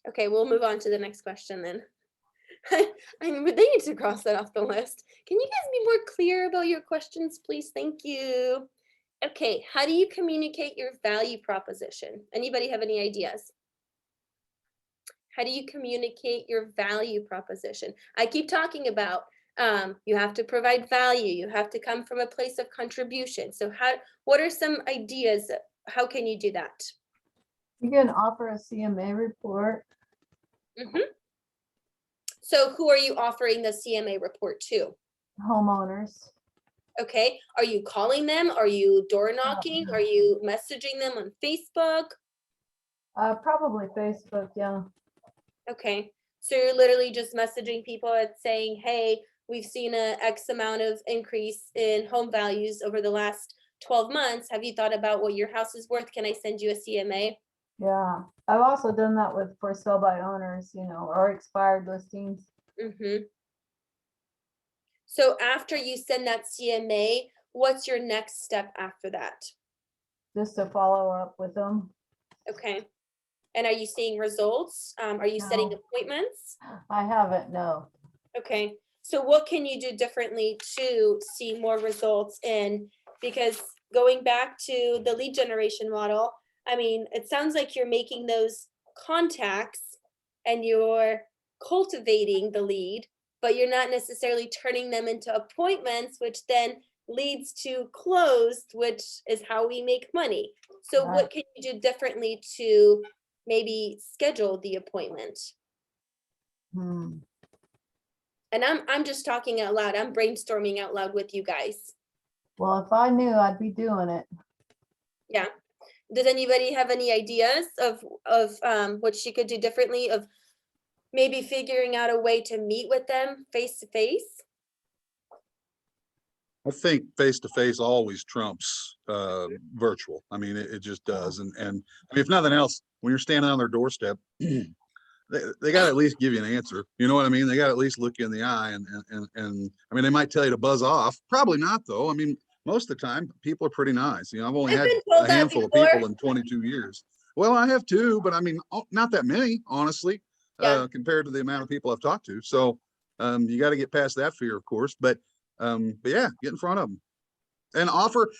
Okay, we'll move on to the next question then. They need to cross that off the list. Can you guys be more clear about your questions, please? Thank you. Okay, how do you communicate your value proposition? Anybody have any ideas? How do you communicate your value proposition? I keep talking about you have to provide value. You have to come from a place of contribution. So what are some ideas? How can you do that? You can offer a CMA report. Mm-hmm. So who are you offering the CMA report to? Homeowners. Okay, are you calling them? Are you door knocking? Are you messaging them on Facebook? Probably Facebook, yeah. Okay, so you're literally just messaging people and saying, hey, we've seen a X amount of increase in home values over the last 12 months. Have you thought about what your house is worth? Can I send you a CMA? Yeah, I've also done that with for sale by owners, or expired listings. Mm-hmm. So after you send that CMA, what's your next step after that? Just to follow up with them. Okay. And are you seeing results? Are you setting No. appointments? I haven't, no. Okay, so what can you do differently to see more results in, because going back to the lead generation model, I mean, it sounds like you're making those contacts and you're cultivating the lead, but you're not necessarily turning them into appointments, which then leads to closed, which is how we make money. So Right. what can you do differently to maybe schedule the appointment? Hmm. And I'm just talking out loud. I'm brainstorming out loud with you guys. Well, if I knew, I'd be doing it. Yeah. Does anybody have any ideas of what she could do differently, of maybe figuring out a way to meet with them face to face? I think face-to-face always trumps virtual. I mean, it just does. And I mean, if nothing else, when you're standing on their doorstep, they got to at least give you an answer. You know what I mean? They got to at least look you in the eye and I mean, they might tell you to buzz off. Probably not though. I mean, most of the time people are pretty nice. You know, I've only I've had been told a that handful of before. people in 22 years. Well, I have too, but I mean, not that many, honestly, Yeah. compared to the amount of people I've talked to. So you got to get past that fear, of course, but yeah, get in front of them and offer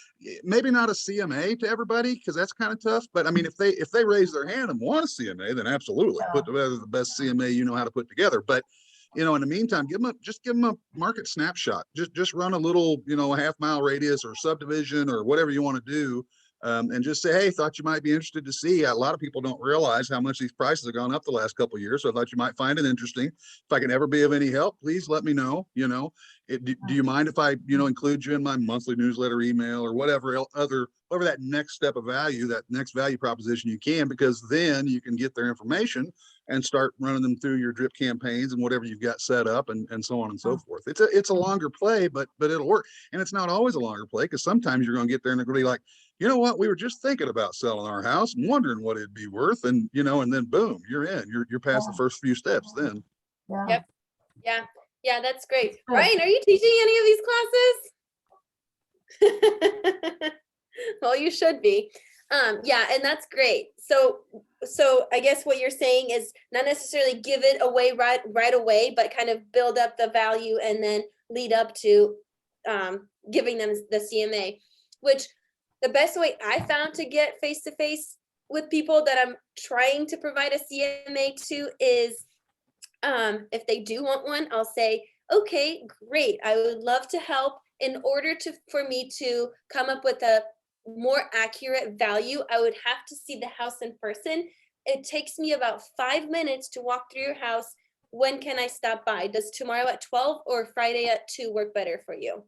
maybe not a CMA to everybody because that's kind of tough. But I mean, if they raise their hand and want a CMA, then absolutely put together the best CMA you know how to put together. But you know, in the meantime, give them a market snapshot. Just run a little, you know, a half-mile radius or subdivision or whatever you want to do. And just say, hey, thought you might be interested to see. A lot of people don't realize how much these prices have gone up the last couple of years. So I thought you might find it interesting. If I can ever be of any help, please let me know. You know, do you mind if I, you know, include you in my monthly newsletter, email, or whatever whatever that next step of value, that next value proposition you can, because then you can get their information and start running them through your drip campaigns and whatever you've got set up and so on and so forth. It's a longer play, but it'll work. And it's not always a longer play because sometimes you're going to get there and they're going to be like, you know what, we were just thinking about selling our house and wondering what it'd be worth. And, you know, and then boom, you're in, you're past the first few steps then. Yeah. Yep. Yeah. Yeah, that's great. Good. Ryan, are you teaching any of these classes? Well, you should be. Yeah, and that's great. So I guess what you're saying is not necessarily give it away right away, but kind of build up the value and then lead up to giving them the CMA, which the best way I found to get face to face with people that I'm trying to provide a CMA to is if they do want one, I'll say, okay, great. I would love to help. In order for me to come up with a more accurate value, I would have to see the house in person. It takes me about 5 minutes to walk through your house. When can I stop by? Does tomorrow at 12 or Friday at 2 work better for you?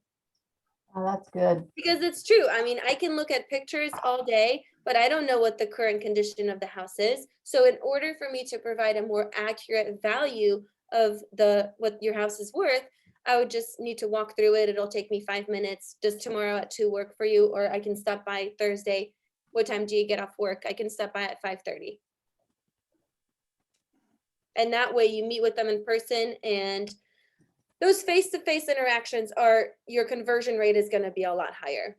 Oh, that's good. Because it's true. I mean, I can look at pictures all day, but I don't know what the current condition of the house is. So in order for me to provide a more accurate value of what your house is worth, I would just need to walk through it. It'll take me 5 minutes. Does tomorrow at 2 work for you? Or I can stop by Thursday. What time do you get off work? I can stop by at 5:30. And that way you meet with them in person, and those face-to-face interactions your conversion rate is going to be a lot higher.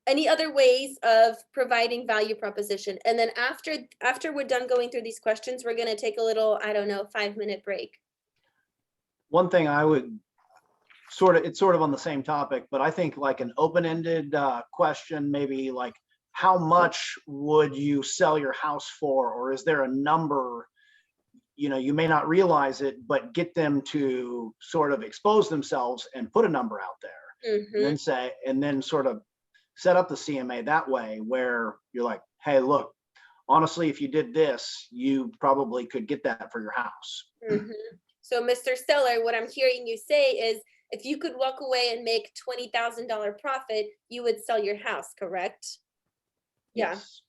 Any other ways of providing value proposition? And then after we're done going through these questions, we're going to take a little, I don't know, 5-minute break. One thing I would it's sort of on the same topic, but I think like an open-ended question, maybe like, how much would you sell your house for? Or is there a number, you know, you may not realize it, but get them to sort of expose themselves and put a number out there. Mhm. And then sort of set up the CMA that way, where you're like, hey, look, honestly, if you did this, you probably could get that for your house. Mhm. So Mr. Seller, what I'm hearing you say is, if you could walk away and make $20,000 profit, you would sell your house, correct? Yeah. Yes.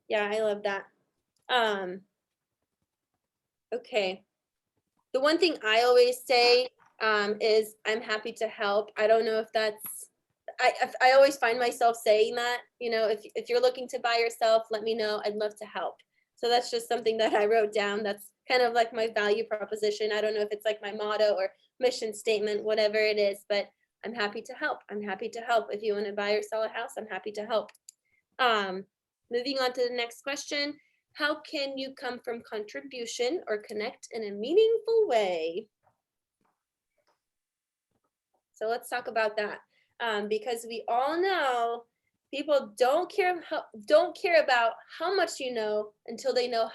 Yeah, I love that. Okay. The one thing I always say is I'm happy to help. I don't know if that's, I always find myself saying that, you know, if you're looking to buy yourself, let me know. I'd love to help. So that's just something that I wrote down. That's kind of like my value proposition. I don't know if it's like my motto or mission statement, whatever it is, but I'm happy to help. I'm happy to help. If you want to buy or sell a house, I'm happy to help. moving on to the next question. How can you come from contribution or connect in a meaningful way? So let's talk about that, because we all know people don't care about how much you know until they know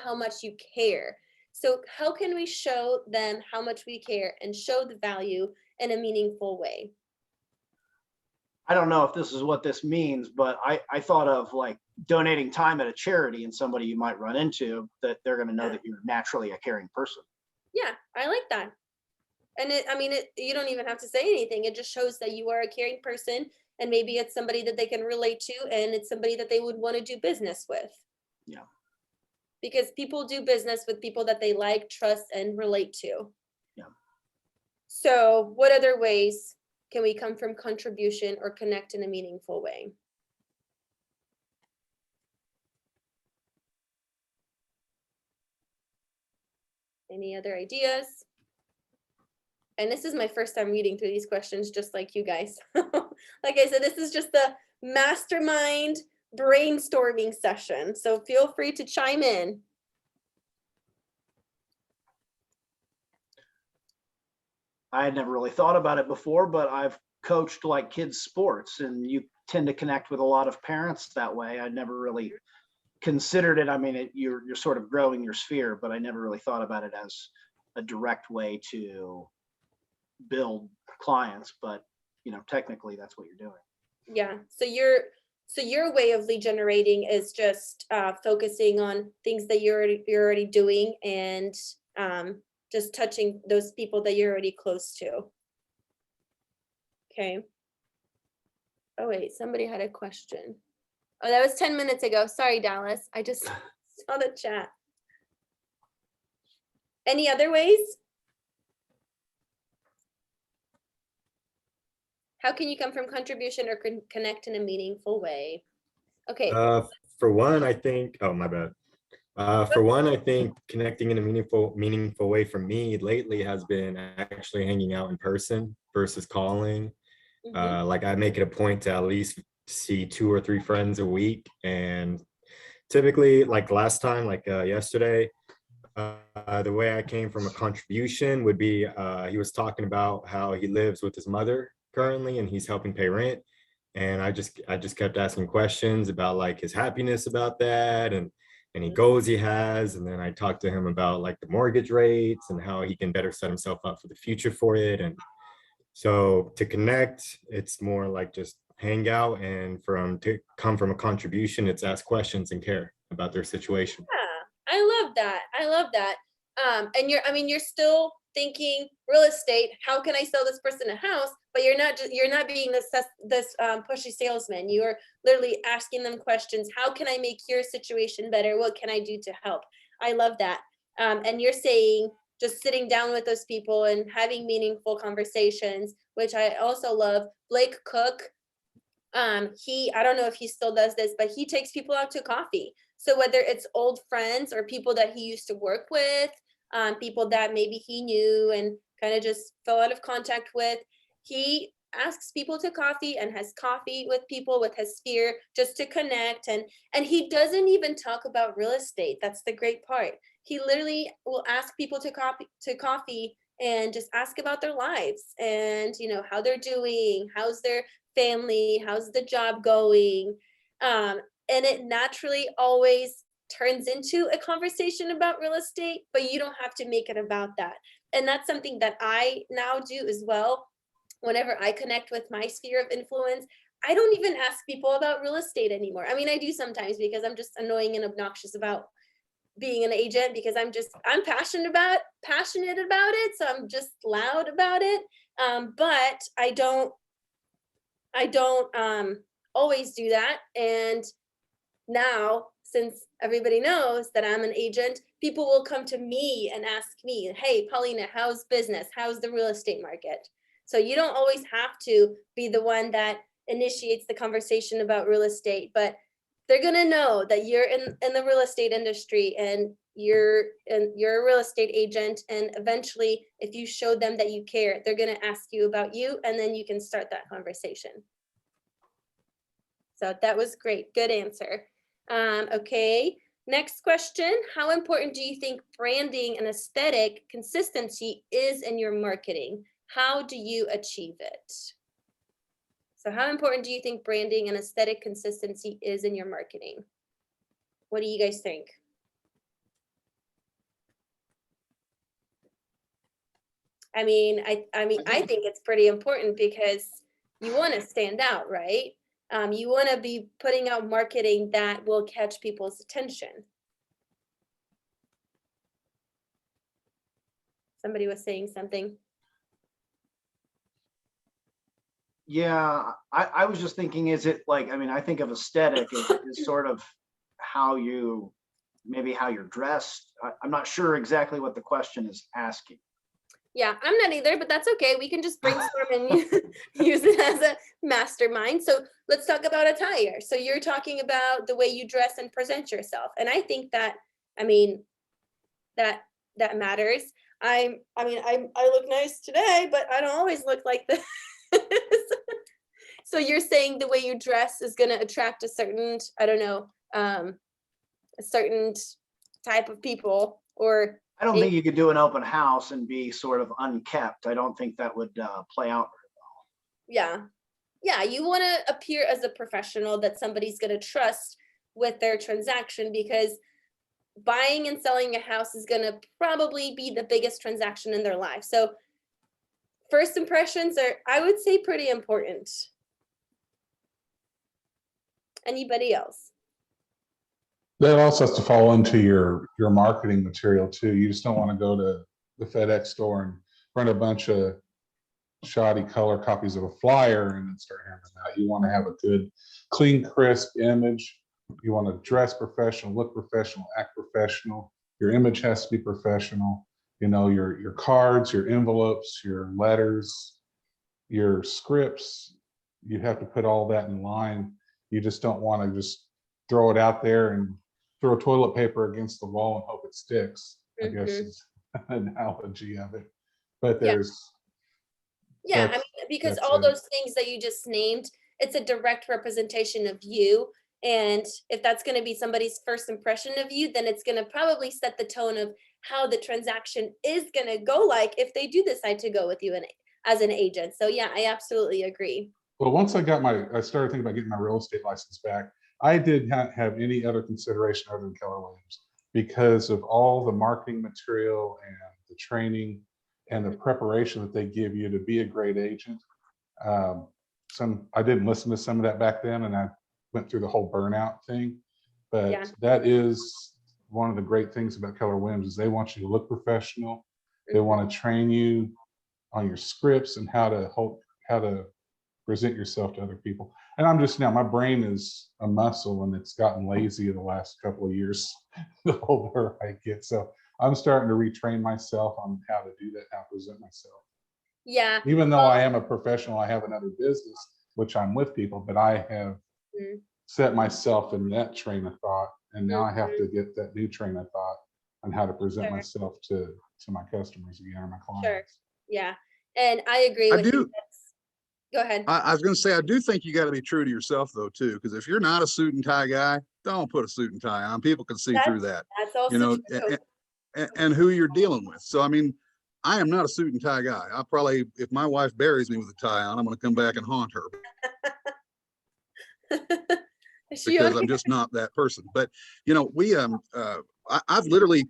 how much you care. So how can we show them how much we care and show the value in a meaningful way? I don't know if this is what this means, but I thought of like donating time at a charity and somebody you might run into that they're going to know that you're naturally a caring person. Yeah, I like that. And you don't even have to say anything. It just shows that you are a caring person, and maybe it's somebody that they can relate to, and it's somebody that they would want to do business with. Yeah. Because people do business with people that they like, trust, and relate to. Yeah. So what other ways can we come from contribution or connect in a meaningful way? Any other ideas? And this is my first time reading through these questions, just like you guys. Like I said, this is just the mastermind brainstorming session. So feel free to chime in. I had never really thought about it before, but I've coached like kids sports, and you tend to connect with a lot of parents that way. I'd never really considered it. I mean, you're sort of growing your sphere, but I never really thought about it as a direct way to build clients. But technically that's what you're doing. Yeah. So your way of lead generating is just focusing on things that you're already doing, and just touching those people that you're already close to. Okay. Oh wait, somebody had a question. Oh, that was 10 minutes ago. Sorry, Dallas. I just saw the chat. Any other ways? How can you come from contribution or connect in a meaningful way? Okay. For one, I think, oh, my bad. For one, I think connecting in a meaningful way for me lately has been actually hanging out in person versus calling. Like I make it a point to at least see 2 or 3 friends a week. And typically, like last time, like yesterday, the way I came from a contribution would be he was talking about how he lives with his mother currently and he's helping pay rent. And I just kept asking questions about like his happiness about that and any goals he has. And then I talked to him about like the mortgage rates and how he can better set himself up for the future for it. And so to connect, it's more like just hang out, and to come from a contribution, it's ask questions and care about their situation. Yeah, I love that. I love that. And you're still thinking real estate. How can I sell this person a house? But you're not being this pushy salesman. You are literally asking them questions. How can I make your situation better? What can I do to help? I love that. And you're saying just sitting down with those people and having meaningful conversations, which I also love. Blake Cook, I don't know if he still does this, but he takes people out to coffee. So whether it's old friends or people that he used to work with, people that maybe he knew and kind of just fell out of contact with, he asks people to coffee and has coffee with people with his sphere just to connect. And he doesn't even talk about real estate. That's the great part. He literally will ask people to coffee and just ask about their lives and how they're doing, how's their family, how's the job going, and it naturally always turns into a conversation about real estate, but you don't have to make it about that. And that's something that I now do as well. Whenever I connect with my sphere of influence, I don't even ask people about real estate anymore. I mean, I do sometimes because I'm just annoying and obnoxious about being an agent, because I'm passionate about it, so I'm just loud about it. But I don't always do that. And now, since everybody knows that I'm an agent, people will come to me and ask me, hey, Paulina, how's business? How's the real estate market? So you don't always have to be the one that initiates the conversation about real estate, but they're gonna know that you're in the real estate industry and you're a real estate agent. And eventually, if you show them that you care, they're gonna ask you about you, and then you can start that conversation. So that was great. Good answer. Okay. Next question. How important do you think branding and aesthetic consistency is in your marketing? How do you achieve it? So how important do you think branding and aesthetic consistency is in your marketing? What do you guys think? I mean, I think it's pretty important because you want to stand out, right? You want to be putting out marketing that will catch people's attention. Somebody was saying something. Yeah, I was just thinking, is it like, I mean, I think of aesthetic as sort of how you, maybe how you're dressed. I'm not sure exactly what the question is asking. Yeah, I'm not either, but that's okay. We can just brainstorm and use it as a mastermind. So let's talk about attire. So you're talking about the way you dress and present yourself. And I think that, I mean, that matters. I look nice today, but I don't always look like this. So you're saying the way you dress is going to attract a certain, I don't know, a certain type of people, or I don't think you could do an open house and be sort of unkept. I don't think that would play out very well. Yeah, you want to appear as a professional that somebody's going to trust with their transaction, because buying and selling a house is going to probably be the biggest transaction in their life. So first impressions are, I would say, pretty important. Anybody else? That also has to fall into your marketing material too. You just don't want to go to the FedEx store and print a bunch of shoddy color copies of a flyer and then start handing them out. You want to have a good, clean, crisp image. You want to dress professional, look professional, act professional. Your image has to be professional. You know, your cards, your envelopes, your letters, your scripts, you have to put all that in line. You just don't want to just throw it out there and throw toilet paper against the wall and hope it sticks, I guess is an analogy of it. But there's I mean, because all those things that you just named, it's a direct representation of you. And if that's going to be somebody's first impression of you, then it's going to probably set the tone of how the transaction is going to go, like if they do decide to go with you as an agent. So yeah, I absolutely agree. Well, once I started thinking about getting my real estate license back, I did not have any other consideration other than Keller Williams because of all the marketing material and the training and the preparation that they give you to be a great agent. I didn't listen to some of that back then, and I went through the whole burnout thing. But that is one of the great things about Keller Williams is they want you to look professional. They want to train you on your scripts and how to present yourself to other people. And I'm just now, my brain is a muscle and it's gotten lazy in the last couple of years, the older I get. So I'm starting to retrain myself on how to do that, how to present myself. Yeah. Even though I am a professional, I have another business, which I'm with people, but I have set myself in that train of thought. And now I have to get that new train of thought on how to present myself to my customers again, or my clients. Sure. Yeah. And I agree with you. Go ahead. I was going to say, I do think you got to be true to yourself though, too, because if you're not a suit and tie guy, don't put a suit and tie on. People can see through that. That's also true. And who you're dealing with. So, I mean, I am not a suit and tie guy. I probably, if my wife buries me with a tie on, I'm going to come back and haunt her. Because I'm just not that person. But you know, I've literally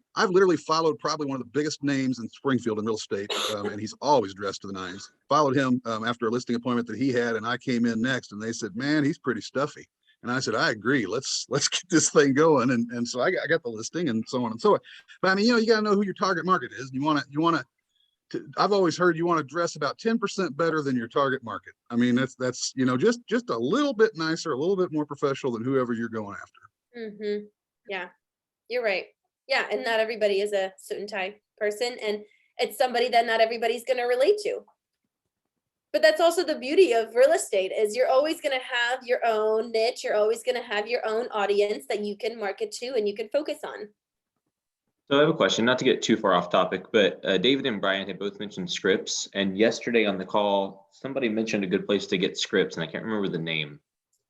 followed probably one of the biggest names in Springfield in real estate, and he's always dressed to the nines. Followed him after a listing appointment that he had, and I came in next, and they said, "Man, he's pretty stuffy." And I said, "I agree. Let's get this thing going." And so I got the listing, and so on and so on. But I mean, you know, you got to know who your target market is. You want to. I've always heard you want to dress about 10% better than your target market. I mean, that's you know, just a little bit nicer, a little bit more professional than whoever you're going after. Yeah, you're right. Yeah, and not everybody is a suit and tie person, and it's somebody that not everybody's going to relate to. But that's also the beauty of real estate is you're always going to have your own niche. You're always going to have your own audience that you can market to and you can focus on. So I have a question, not to get too far off topic, but David and Brian had both mentioned scripts. And yesterday on the call, somebody mentioned a good place to get scripts, and I can't remember the name.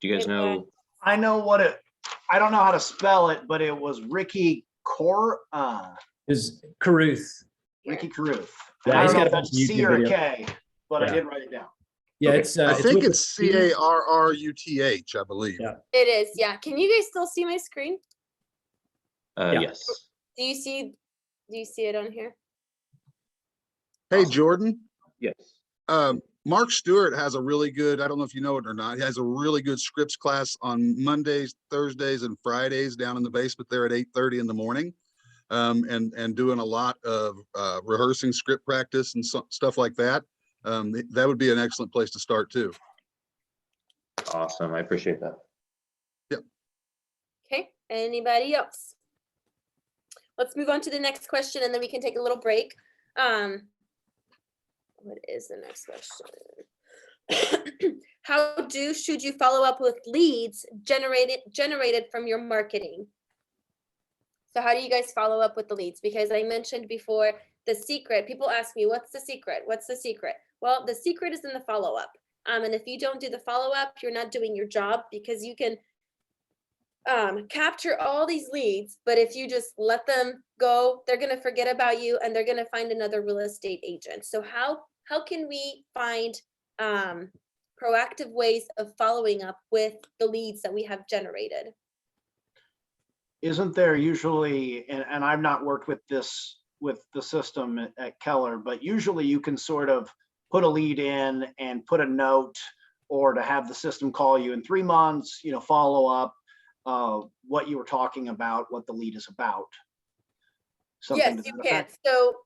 Do you guys It was. know? I know what I don't know how to spell it, but it was Ricky Is Caruth. Ricky Caruth. Yeah, I he's don't know got a if bunch it's of C YouTube or a videos. K, but I Yeah. did write it down. Yeah, Okay. it's I think with it's the- CARRUTH, I believe. Yeah. It is, yeah. Can you guys still see my screen? Yeah. Yes. Do you see it on here? Hey, Awesome. Jordan. Yes. Mark Stewart has a really good, I don't know if you know it or not, he has a really good scripts class on Mondays, Thursdays, and Fridays down in the basement there at 8:30 in the morning. And doing a lot of rehearsing script practice and stuff like that. That would be an excellent place to start too. Awesome. I appreciate that. Okay, anybody else? Let's move on to the next question and then we can take a little break. What is the next question? Should you follow up with leads generated from your marketing? So how do you guys follow up with the leads? Because I mentioned before the secret, people ask me, what's the secret? What's the secret? Well, the secret is in the follow-up. And if you don't do the follow-up, you're not doing your job, because you can capture all these leads, but if you just let them go, they're going to forget about you and they're going to find another real estate agent. So how can we find proactive ways of following up with the leads that we have generated? Isn't there usually, and I've not worked with this, with the system at Keller, but usually you can sort of put a lead in and put a note, or to have the system call you in 3 months, follow up what you were talking about, what the lead is about. Yes, you can. So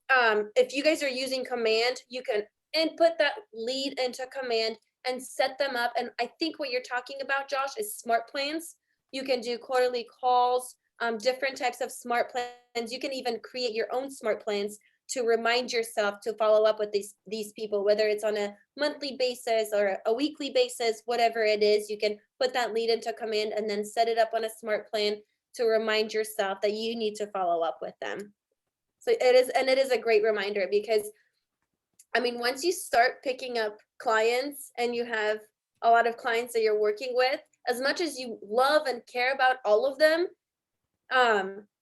if you guys are using Command, you can input that lead into Command and set them up. And I think what you're talking about, Josh, is smart plans. You can do quarterly calls, different types of smart plans. You can even create your own smart plans to remind yourself to follow up with these people, whether it's on a monthly basis or a weekly basis, whatever it is. You can put that lead into Command and then set it up on a smart plan to remind yourself that you need to follow up with them. So it is a great reminder, because I mean, once you start picking up clients and you have a lot of clients that you're working with, as much as you love and care about all of them,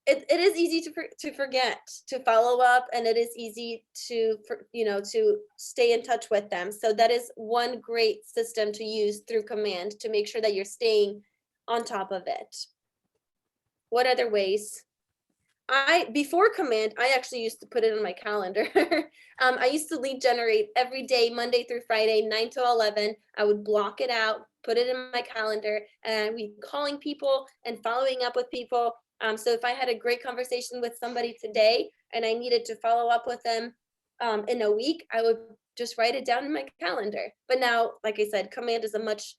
it is easy to forget to follow up, and it is easy to stay in touch with them. So that is one great system to use through Command to make sure that you're staying on top of it. What other ways? Before Command, I actually used to put it on my calendar. I used to lead generate every day, Monday through Friday, 9 to 11. I would block it out, put it in my calendar, and we'd be calling people and following up with people. So if I had a great conversation with somebody today and I needed to follow up with them in a week, I would just write it down in my calendar. But now, like I said, Command is a much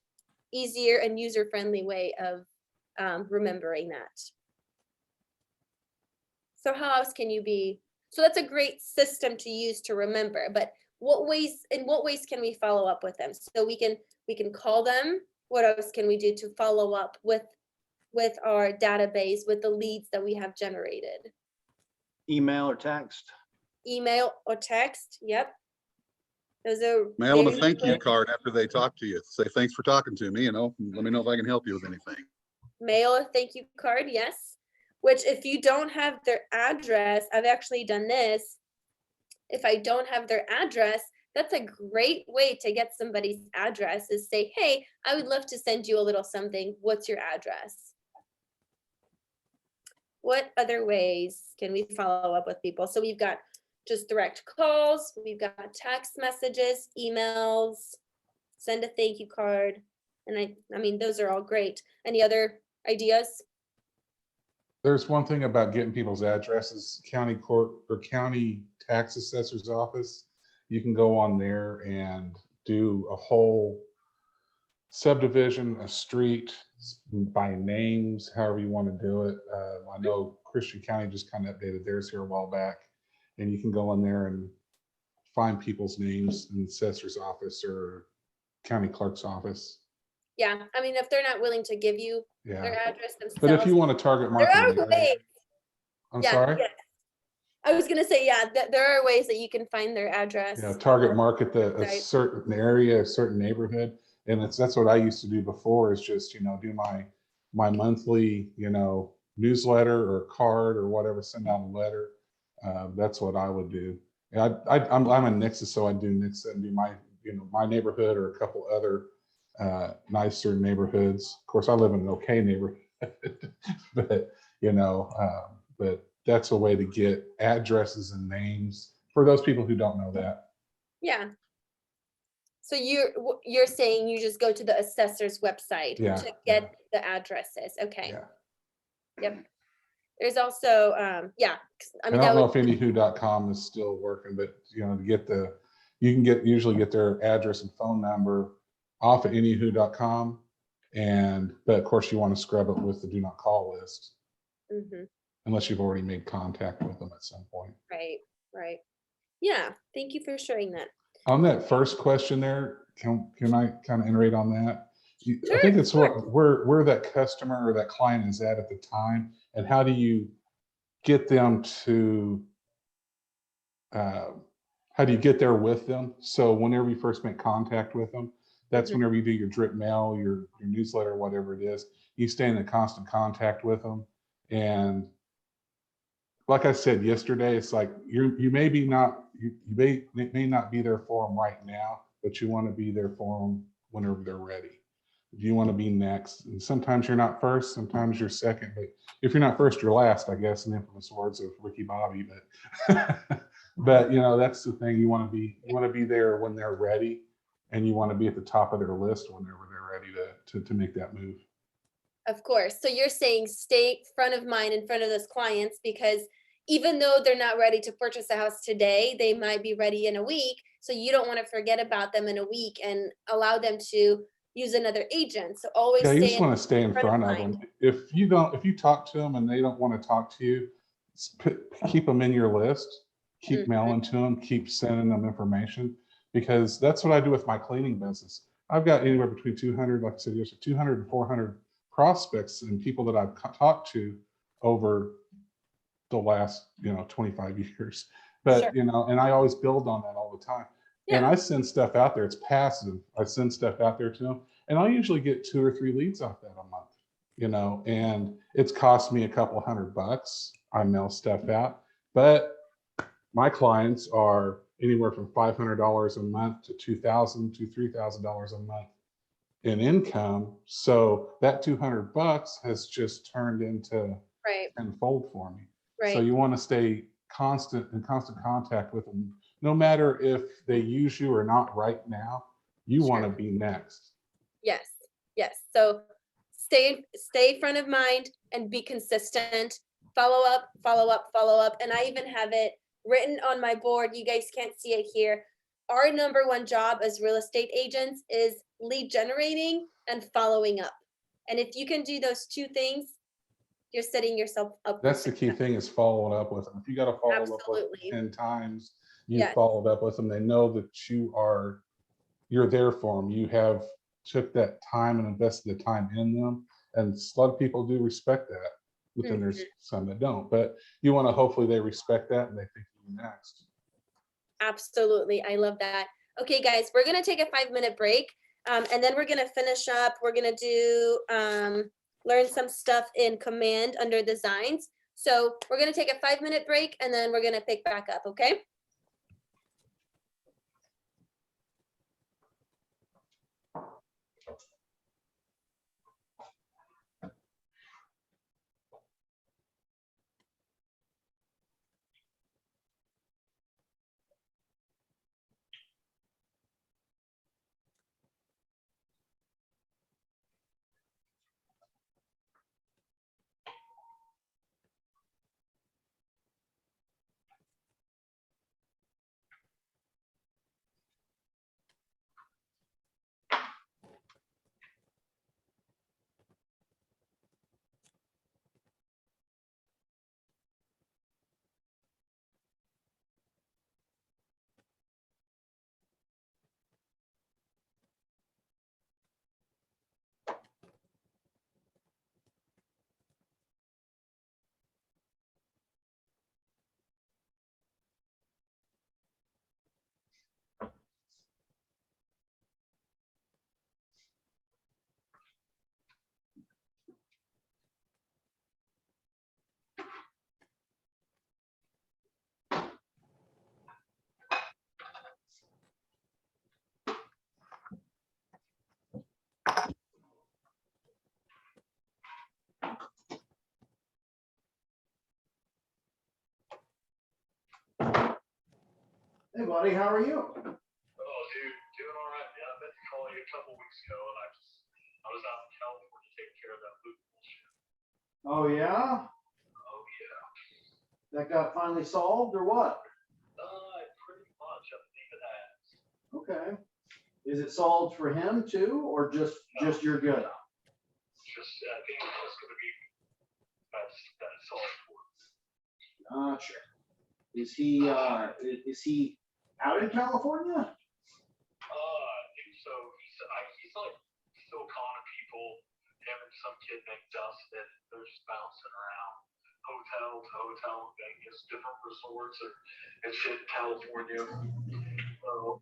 easier and user-friendly way of remembering that. So how else can you be? So that's a great system to use to remember. But in what ways can we follow up with them? So we can call them. What else can we do to follow up with our database, with the leads that we have generated? Email or text. Email or text. Yep. Those are Mail them a very thank you quick. card after they talk to you. Say, thanks for talking to me, let me know if I can help you with anything. Mail a thank you card, yes. Which, if you don't have their address, I've actually done this. If I don't have their address, that's a great way to get somebody's address, is say, hey, I would love to send you a little something. What's your address? What other ways can we follow up with people? So we've got just direct calls, we've got text messages, emails, send a thank you card. And I mean, those are all great. Any other ideas? There's one thing about getting people's addresses, county court or county tax assessor's office. You can go on there and do a whole subdivision, a street by names, however you want to do it. I know Christian County just kind of updated theirs here a while back, and you can go in there and find people's names in the assessor's office or county clerk's office. Yeah, I mean, if they're not willing to give you Yeah. their address themselves. But if you want to target market, there are ways. I'm sorry. Yeah. I was gonna say, yeah, there are ways that you can find their address. Target market a certain area, a certain neighborhood, And that's what I used to do before, is just, do my monthly, newsletter or card or whatever, send out a letter. That's what I would do. And I'm in Nixa, so I do Nixa and do my neighborhood or a couple other nicer neighborhoods. Of course, I live in an okay neighborhood, but but that's a way to get addresses and names for those people who don't know that. Yeah. So you're saying you just go to the assessor's website to get the addresses. Okay. Yeah. Yep. There's also, yeah. I don't know if anywho.com is still working, but you can usually get their address and phone number off of anywho.com. But of course you want to scrub it with the do not call list. Mm-hmm. Unless you've already made contact with them at some point. Right. Yeah. Thank you for sharing that. On that first question there, can I kind of iterate on that? Sure, I think it's where that customer or that client is at the time, and how do you get them to, how do you get there with them? So whenever you first make contact with them, that's whenever you do your drip mail, your newsletter, whatever it is, you stay in constant contact with them. And like I said yesterday, it's like you may not be there for them right now, but you want to be there for them whenever they're ready. You want to be next. And sometimes you're not first, sometimes you're second, but if you're not first, you're last, I guess, in infamous words of Ricky Bobby. But that's the thing. You want to be there when they're ready, and you want to be at the top of their list whenever they're ready to make that move. Of course. So you're saying stay front of mind in front of those clients, because even though they're not ready to purchase a house today, they might be ready in a week. So you don't want to forget about them in a week and allow them to use another agent. So always you just want to stay in front of them. If you talk to them and they don't want to talk to you, keep them in your list, keep mailing to them, keep sending them information, because that's what I do with my cleaning business. I've got anywhere between 200, like I said, 200 and 400 prospects and people that I've talked to over the last 25 years. But and I always build on that all the time. And I send stuff out there. It's passive. I send stuff out there to them, and I'll usually get 2 or 3 leads off that a month. And it's cost me a couple $100. I mail stuff out, but my clients are anywhere from $500 a month to $2,000 to $3,000 a month in income. So that $200 has just turned into tenfold for me. So you want to stay in constant contact with them, no matter if they use you or not right now. You want to be next. Yes. So stay front of mind and be consistent. Follow up. And I even have it written on my board. You guys can't see it here. Our number one job as real estate agents is lead generating and following up. And if you can do those 2 things, you're setting yourself up. That's the key thing, is following up with them. If you got to follow up with them 10 times, you followed up with them. They know that you're there for them. You have took that time and invested the time in them. And a lot of people do respect that, but then there's some that don't. But you want to hopefully they respect that and they think you're next. Absolutely. I love that. Okay, guys, we're going to take a 5-minute break. And then we're going to finish up. We're going to do learn some stuff in Command under Designs. So we're going to take a 5-minute break, and then we're going to pick back up. Okay. Hey, buddy, how are you? Oh, dude, doing all right. Yeah, I meant to call you a couple weeks ago, and I was out in California taking care of that boot bullshit. Oh, yeah? Oh yeah. That got finally solved or what? Pretty much. I believe it has. Okay. Is it solved for him too, or just you're good? Just, I think it's just gonna be that's all for it. Gotcha. Is he out in California? I think so. He's like still calling people. Him and some kid named Dustin. They're just bouncing around hotel to hotel in Vegas, different resorts and shit in California. So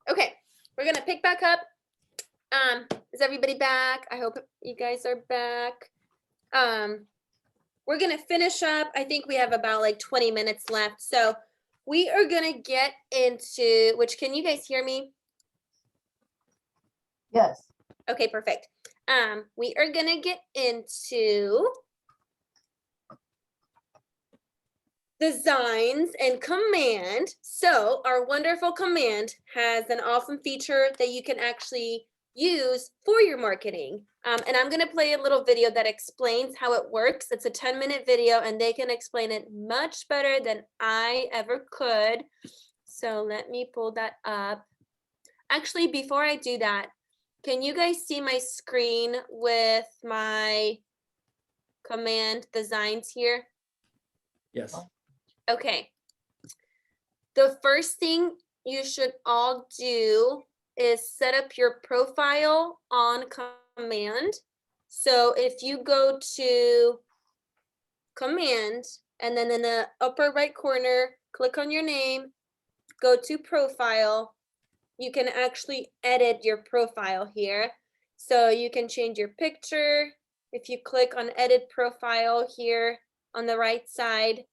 Okay, we're gonna pick back up. Is everybody back? I hope you guys are back. We're gonna finish up. I think we have about like 20 minutes left. So we are gonna get into, which, can you guys hear me? Yes. Okay, perfect. We are gonna get into designs and command. So our wonderful command has an awesome feature that you can actually use for your marketing. And I'm gonna play a little video that explains how it works. It's a 10-minute video and they can explain it much better than I ever could. So let me pull that up. Actually, before I do that, can you guys see my screen with my command designs here? Yes. Okay. The first thing you should all do is set up your profile on command. So if you go to command and then in the upper right corner, click on your name, go to profile, you can actually edit your profile here. So you can change your picture. If you click on edit profile here on the right side,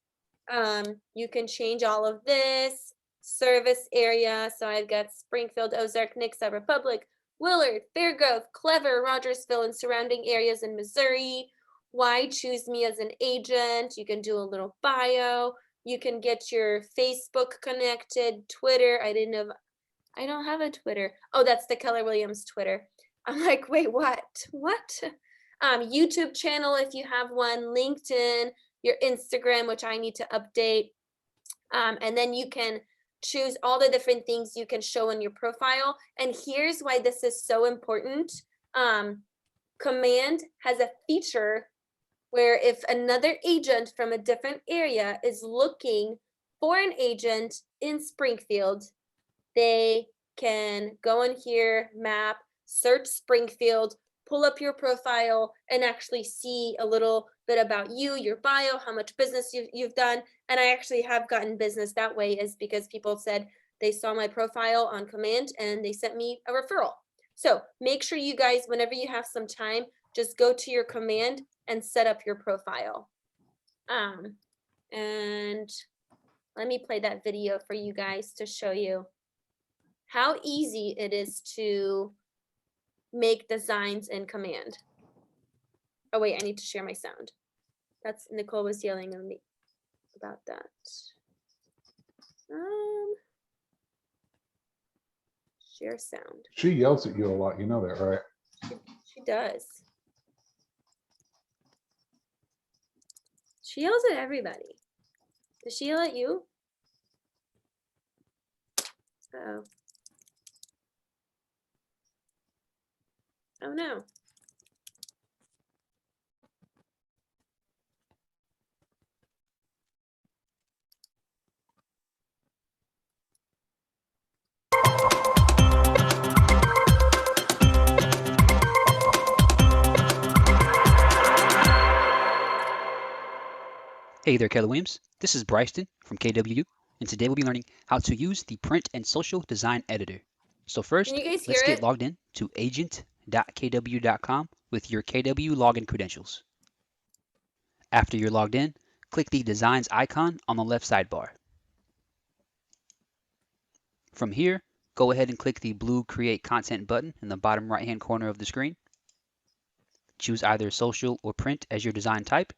you can change all of this. Service area. So I've got Springfield, Ozark, Nixa, Republic, Willard, Fairgrove, Clever, Rogersville, and surrounding areas in Missouri. Why choose me as an agent? You can do a little bio. You can get your Facebook connected, Twitter. I don't have a Twitter. Oh, that's the Keller Williams Twitter. I'm like, wait, what? What? YouTube channel if you have one, LinkedIn, your Instagram, which I need to update. And then you can choose all the different things you can show in your profile. And here's why this is so important. Command has a feature where if another agent from a different area is looking for an agent in Springfield, they can go in here, map, search Springfield, pull up your profile, and actually see a little bit about you, your bio, how much business you've done. And I actually have gotten business that way, is because people said they saw my profile on command and they sent me a referral. So make sure you guys, whenever you have some time, just go to your command and set up your profile. And let me play that video for you guys to show you how easy it is to make designs in command. Oh wait, I need to share my sound. That's Nicole was yelling at me about that. Share sound. She yells at you a lot. You know that, right? She does. She yells at everybody. Does she yell at you? Uh-oh. Oh no. Hey there, Keller Williams. This is Bryson from KWU, and today we'll be learning how to use the Print and Social Design Editor. So first, Can you guys let's hear get it? logged in to agent.kw.com with your KW login credentials. After you're logged in, click the Designs icon on the left sidebar. From here, go ahead and click the blue Create Content button in the bottom right-hand corner of the screen. Choose either social or print as your design type,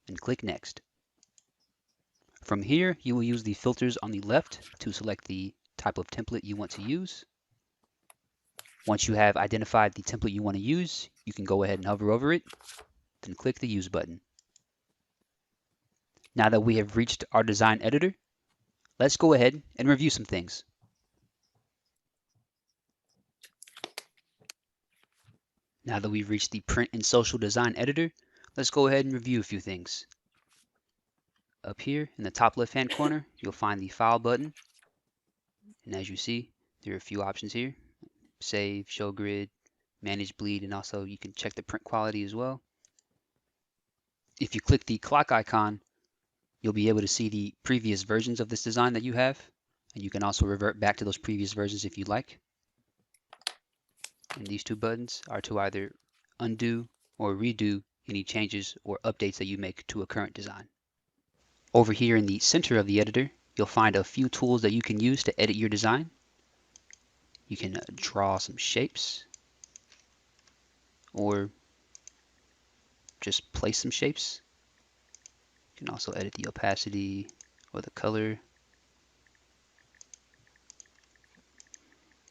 and click Next. From here, you will use the filters on the left to select the type of template you want to use. Once you have identified the template you want to use, you can go ahead and hover over it, then click the Use button. Now that we have reached our design editor, let's go ahead and review some things. Now that we've reached the Print and Social Design Editor, let's go ahead and review a few things. Up here in the top left-hand corner, you'll find the File button. And as you see, there are a few options here. Save, Show Grid, Manage Bleed, and also you can check the print quality as well. If you click the clock icon, you'll be able to see the previous versions of this design that you have. And you can also revert back to those previous versions if you'd like. And these two buttons are to either undo or redo any changes or updates that you make to a current design. Over here in the center of the editor, you'll find a few tools that you can use to edit your design. You can draw some shapes or just place some shapes. You can also edit the opacity or the color.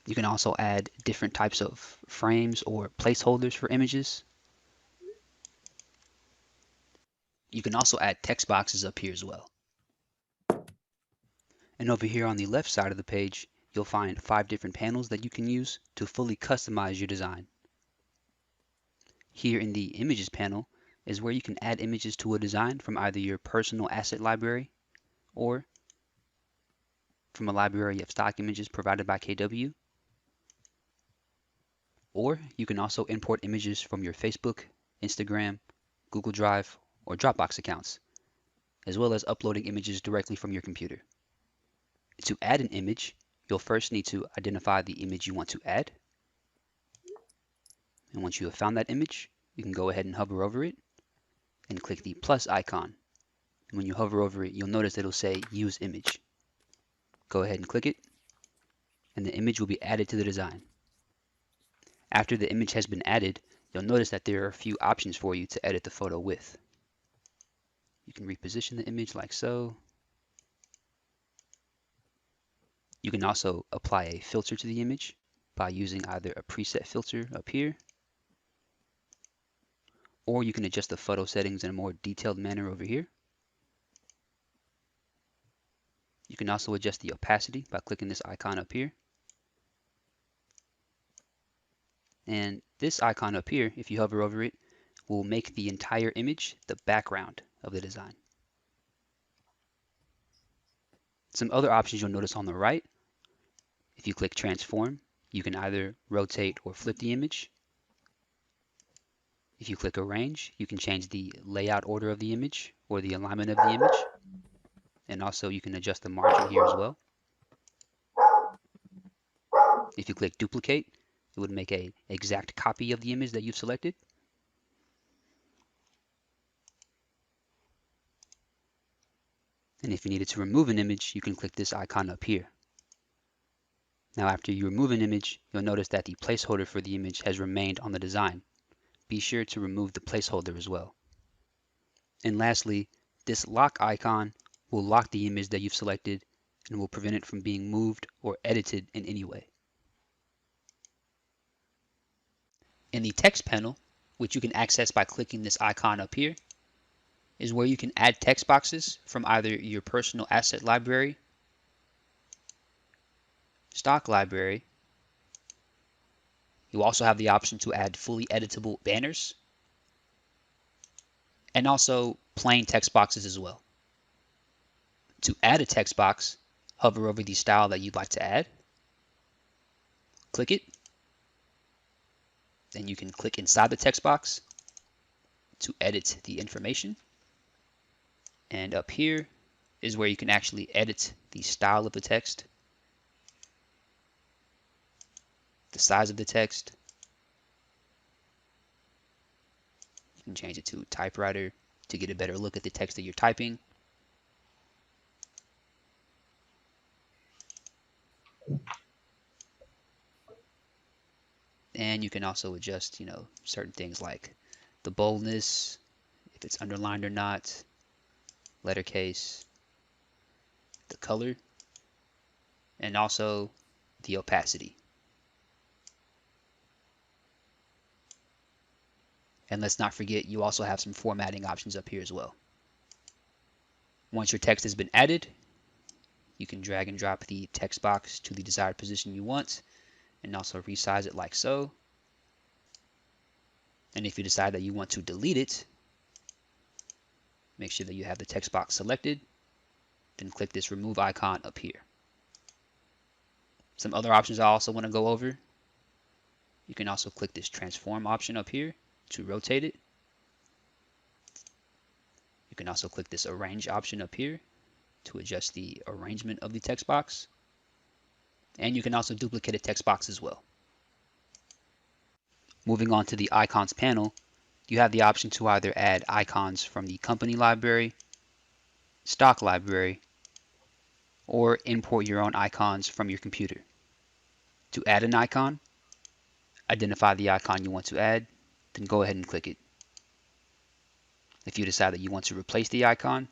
You can also add different types of frames or placeholders for images. You can also add text boxes up here as well. And over here on the left side of the page, you'll find 5 different panels that you can use to fully customize your design. Here in the Images panel is where you can add images to a design from either your personal asset library or from a library of stock images provided by KW. Or you can also import images from your Facebook, Instagram, Google Drive, or Dropbox accounts, as well as uploading images directly from your computer. To add an image, you'll first need to identify the image you want to add. And once you have found that image, you can go ahead and hover over it and click the plus icon. And when you hover over it, you'll notice that it'll say Use Image. Go ahead and click it, and the image will be added to the design. After the image has been added, you'll notice that there are a few options for you to edit the photo with. You can reposition the image like so. You can also apply a filter to the image by using either a preset filter up here, or you can adjust the photo settings in a more detailed manner over here. You can also adjust the opacity by clicking this icon up here. And this icon up here, if you hover over it, will make the entire image the background of the design. Some other options you'll notice on the right, if you click Transform, you can either rotate or flip the image. If you click Arrange, you can change the layout order of the image or the alignment of the image. And also you can adjust the margin here as well. If you click Duplicate, it would make an exact copy of the image that you've selected. And if you needed to remove an image, you can click this icon up here. Now after you remove an image, you'll notice that the placeholder for the image has remained on the design. Be sure to remove the placeholder as well. And lastly, this lock icon will lock the image that you've selected and will prevent it from being moved or edited in any way. In the text panel, which you can access by clicking this icon up here, is where you can add text boxes from either your personal asset library, stock library. You also have the option to add fully editable banners and also plain text boxes as well. To add a text box, hover over the style that you'd like to add, click it, then you can click inside the text box to edit the information. And up here is where you can actually edit the style of the text, the size of the text. You can change it to typewriter to get a better look at the text that you're typing. And you can also adjust, certain things like the boldness, if it's underlined or not, letter case, the color, and also the opacity. And let's not forget, you also have some formatting options up here as well. Once your text has been added, you can drag and drop the text box to the desired position you want and also resize it like so. And if you decide that you want to delete it, make sure that you have the text box selected, then click this remove icon up here. Some other options I also want to go over. You can also click this transform option up here to rotate it. You can also click this arrange option up here to adjust the arrangement of the text box. And you can also duplicate a text box as well. Moving on to the icons panel, you have the option to either add icons from the company library, stock library, or import your own icons from your computer. To add an icon, identify the icon you want to add, then go ahead and click it. If you decide that you want to replace the icon,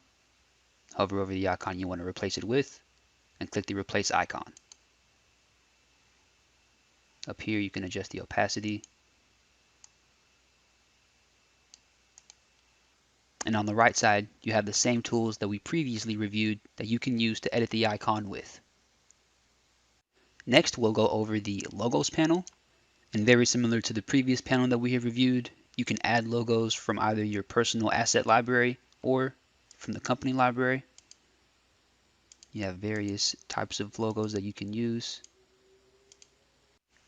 hover over the icon you want to replace it with, and click the replace icon. Up here you can adjust the opacity. And on the right side, you have the same tools that we previously reviewed that you can use to edit the icon with. Next, we'll go over the Logos panel. And very similar to the previous panel that we have reviewed, you can add logos from either your personal asset library or from the company library. You have various types of logos that you can use.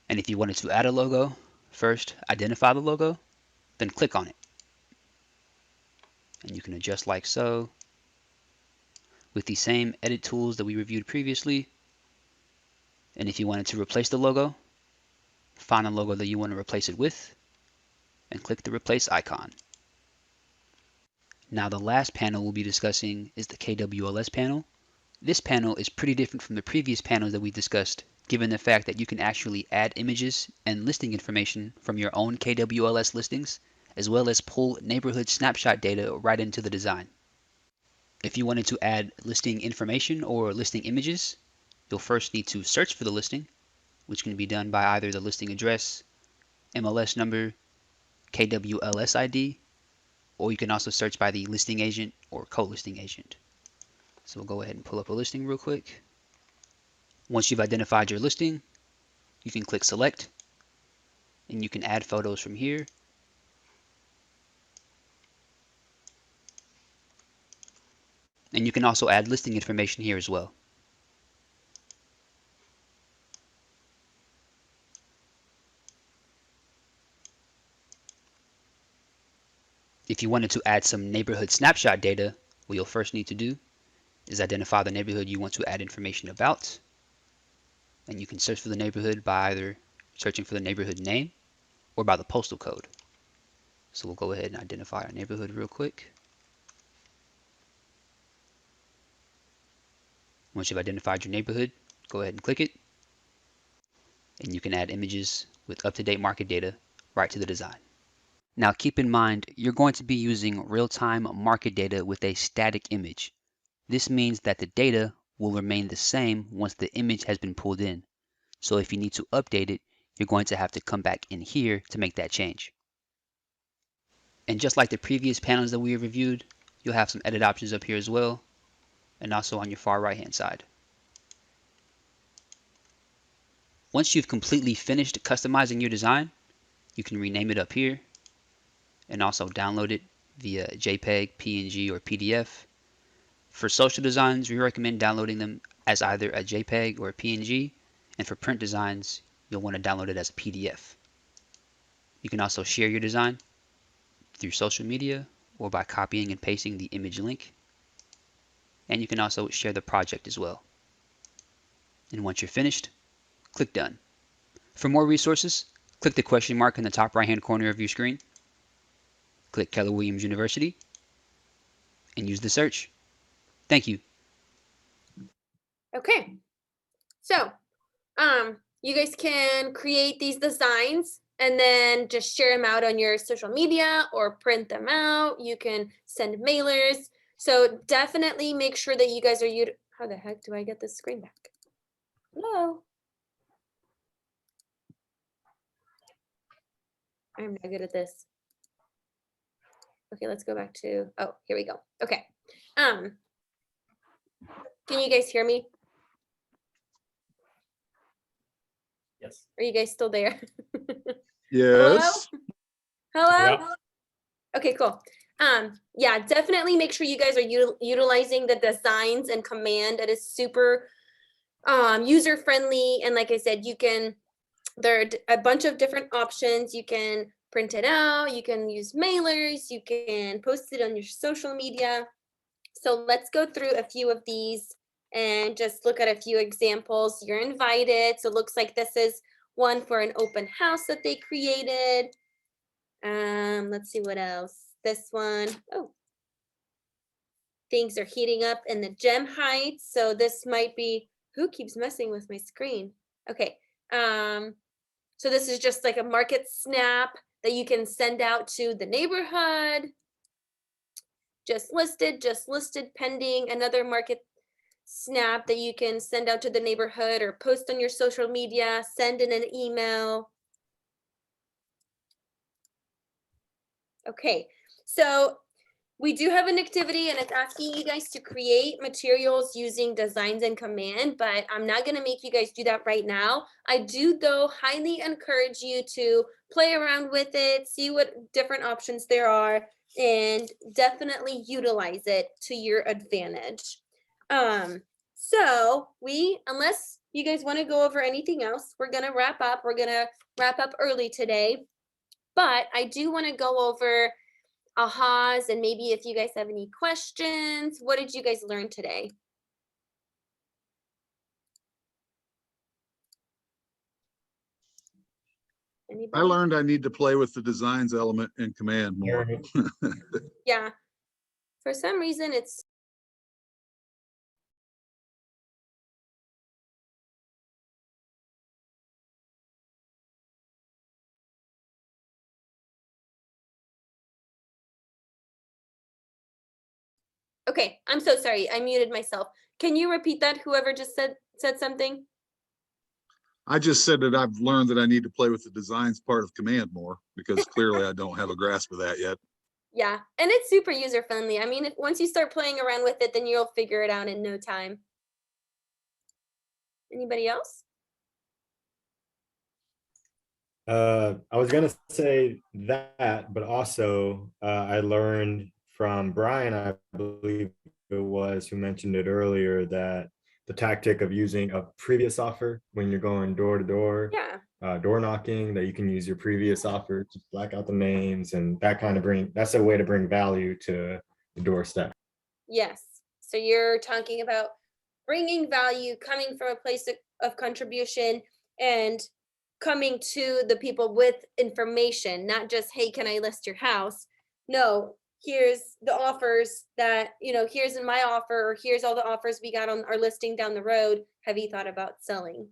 And if you wanted to add a logo, first identify the logo, then click on it. And you can adjust like so. With the same edit tools that we reviewed previously. And if you wanted to replace the logo, find the logo that you want to replace it with, and click the replace icon. Now the last panel we'll be discussing is the KWLS panel. This panel is pretty different from the previous panels that we discussed, given the fact that you can actually add images and listing information from your own KWLS listings, as well as pull neighborhood snapshot data right into the design. If you wanted to add listing information or listing images, you'll first need to search for the listing, which can be done by either the listing address, MLS number, KWLS ID, or you can also search by the listing agent or co-listing agent. So we'll go ahead and pull up a listing real quick. Once you've identified your listing, you can click select, and you can add photos from here. And you can also add listing information here as well. If you wanted to add some neighborhood snapshot data, what you'll first need to do is identify the neighborhood you want to add information about. And you can search for the neighborhood by either searching for the neighborhood name or by the postal code. So we'll go ahead and identify our neighborhood real quick. Once you've identified your neighborhood, go ahead and click it. And you can add images with up-to-date market data right to the design. Now keep in mind, you're going to be using real-time market data with a static image. This means that the data will remain the same once the image has been pulled in. So if you need to update it, you're going to have to come back in here to make that change. And just like the previous panels that we have reviewed, you'll have some edit options up here as well, and also on your far right hand side. Once you've completely finished customizing your design, you can rename it up here and also download it via JPEG, PNG, or PDF. For social designs, we recommend downloading them as either a JPEG or a PNG, and for print designs, you'll want to download it as a PDF. You can also share your design through social media or by copying and pasting the image link. And you can also share the project as well. And once you're finished, click Done. For more resources, click the question mark in the top right-hand corner of your screen. Click Keller Williams University and use the search. Thank you. Okay, so you guys can create these designs and then just share them out on your social media or print them out. You can send mailers. So definitely make sure that you guys are how the heck do I get this screen back? Hello. I'm not good at this. Okay, let's go back to, oh, here we go. Okay. Can you guys hear me? Yes. Are you guys still there? Yes. Hello? Yeah. Okay, cool. Yeah, definitely make sure you guys are utilizing the designs and command. It is super user friendly. And like I said, there are a bunch of different options. You can print it out, you can use mailers, you can post it on your social media. So let's go through a few of these and just look at a few examples. You're invited. So it looks like this is one for an open house that they created. Let's see what else. This one, oh, things are heating up in the Gem Heights. So this might be, who keeps messing with my screen? Okay. So this is just like a market snap that you can send out to the neighborhood. Just listed, pending. Another market snap that you can send out to the neighborhood or post on your social media, send in an email. Okay, so we do have an activity and it's asking you guys to create materials using designs in command, but I'm not gonna make you guys do that right now. I do though highly encourage you to play around with it, see what different options there are, and definitely utilize it to your advantage. So unless you guys wanna go over anything else, we're gonna wrap up. We're gonna wrap up early today, but I do wanna go over ahas and maybe if you guys have any questions. What did you guys learn today? I Anybody? learned I need to play with the designs element in command more. Yeah. For some reason, it's okay. I'm so sorry. I muted myself. Can you repeat that? Whoever just said something? I just said that I've learned that I need to play with the designs part of command more because clearly I don't have a grasp of that yet. Yeah, and it's super user friendly. I mean, once you start playing around with it, then you'll figure it out in no time. Anybody else? I was gonna say that, but also I learned from Brian, I believe it was, who mentioned it earlier, that the tactic of using a previous offer when you're going door to door, door knocking, that you can use your previous offer to black out the names, and that kind of that's a way to bring value to the doorstep. Yes. So you're talking about bringing value, coming from a place of contribution and coming to the people with information, not just, hey, can I list your house? No, here's the offers that, here's in my offer, or here's all the offers we got on our listing down the road. Have you thought about selling?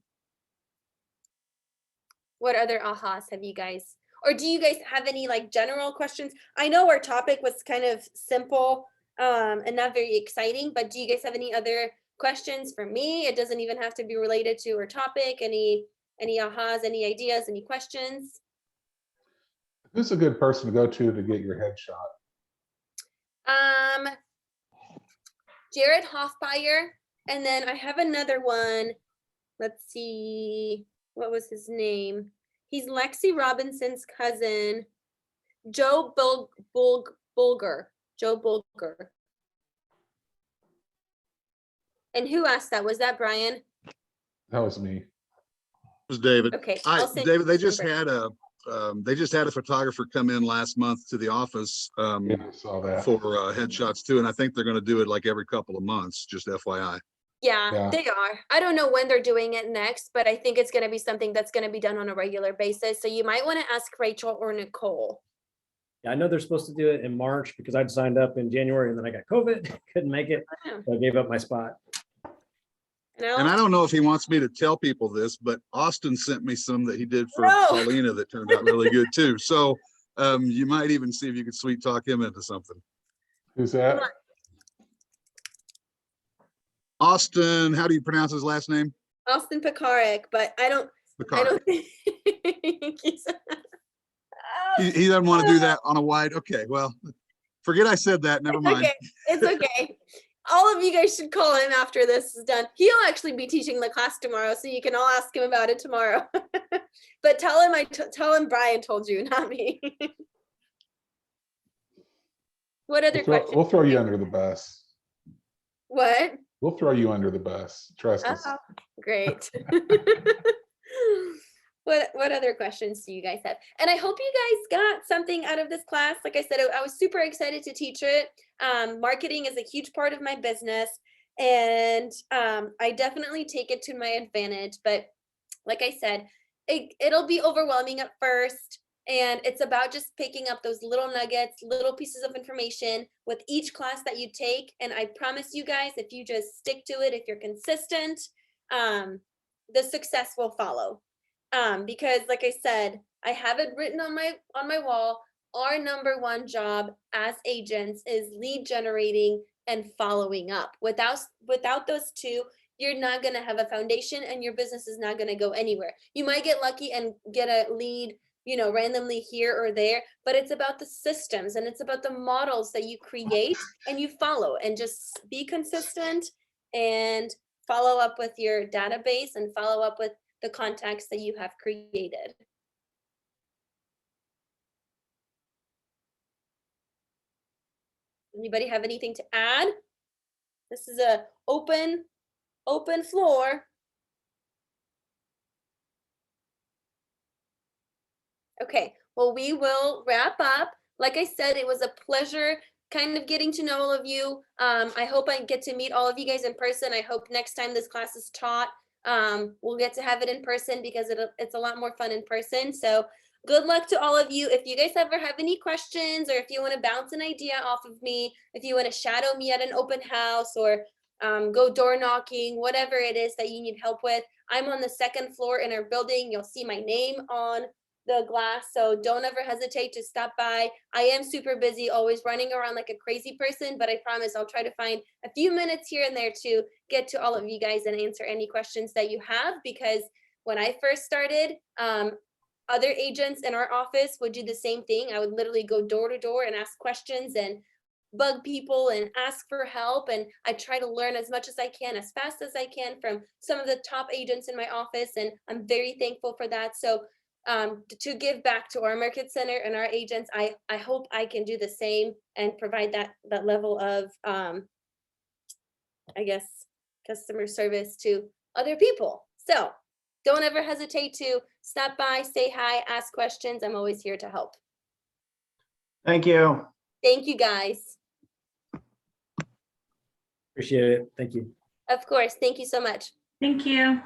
What other ahas have you guys, or do you guys have any like general questions? I know our topic was kind of simple and not very exciting, but do you guys have any other questions for me? It doesn't even have to be related to our topic. Any ahas, any ideas, any questions? Who's a good person to go to get your headshot? Jared Hoffmeyer, and then I have another one. Let's see, what was his name? He's Lexi Robinson's cousin, Joe Bulger. Joe Bulger. And who asked that? Was that Brian? That was me. It was David. Okay, David, they just had a photographer come in last month to the office I saw that. for headshots too, and I think they're going to do it like every couple of months. Just FYI. Yeah, they are. I don't know when they're doing it next, but I think it's going to be something that's going to be done on a regular basis. So you might want to ask Rachel or Nicole. Yeah, I know they're supposed to do it in March because I'd signed up in January and then I got COVID, couldn't make it. So I gave up my spot. And I don't know if he wants me to tell people this, but Austin sent me some that he did for Paulina that turned out really good too. So you might even see if you could sweet talk him into something. Who's that? Austin, how do you pronounce his last name? Austin Pekarik, but I don't think he doesn't want to do that on a wide. Okay, well, forget I said that. Never mind. Okay, it's okay. All of you guys should call him after this is done. He'll actually be teaching the class tomorrow, so you can all ask him about it tomorrow. But tell him Brian told you, not me. What other questions? We'll throw you under the bus. What? We'll throw you under the bus. Trust us. Oh, great. What other questions do you guys have? And I hope you guys got something out of this class. Like I said, I was super excited to teach it. Marketing is a huge part of my business, and I definitely take it to my advantage. But like I said, it'll be overwhelming at first. And it's about just picking up those little nuggets, little pieces of information with each class that you take. And I promise you guys, if you just stick to it, if you're consistent, the success will follow. Because like I said, I have it written on my wall. Our number one job as agents is lead generating and following up. Without those two, you're not going to have a foundation and your business is not going to go anywhere. You might get lucky and get a lead, randomly here or there, but it's about the systems and it's about the models that you create and you follow, and just be consistent and follow up with your database and follow up with the contacts that you have created. Anybody have anything to add? This is a open floor. Okay, well, we will wrap up. Like I said, it was a pleasure kind of getting to know all of you. I hope I get to meet all of you guys in person. I hope next time this class is taught, we'll get to have it in person, because it's a lot more fun in person. So good luck to all of you. If you guys ever have any questions, or if you want to bounce an idea off of me, if you want to shadow me at an open house, or go door knocking, whatever it is that you need help with, I'm on the 2nd floor in our building. You'll see my name on the glass, so don't ever hesitate to stop by. I am super busy, always running around like a crazy person, but I promise I'll try to find a few minutes here and there to get to all of you guys and answer any questions that you have, because when I first started, other agents in our office would do the same thing. I would literally go door to door and ask questions and bug people and ask for help, and I try to learn as much as I can, as fast as I can, from some of the top agents in my office, and I'm very thankful for that. So to give back to our market center and our agents, I hope I can do the same and provide that level of I guess customer service to other people. So don't ever hesitate to stop by, say hi, ask questions. I'm always here to help. Thank you. Thank you, guys. Appreciate it. Thank you. Of course. Thank you so much. Thank you.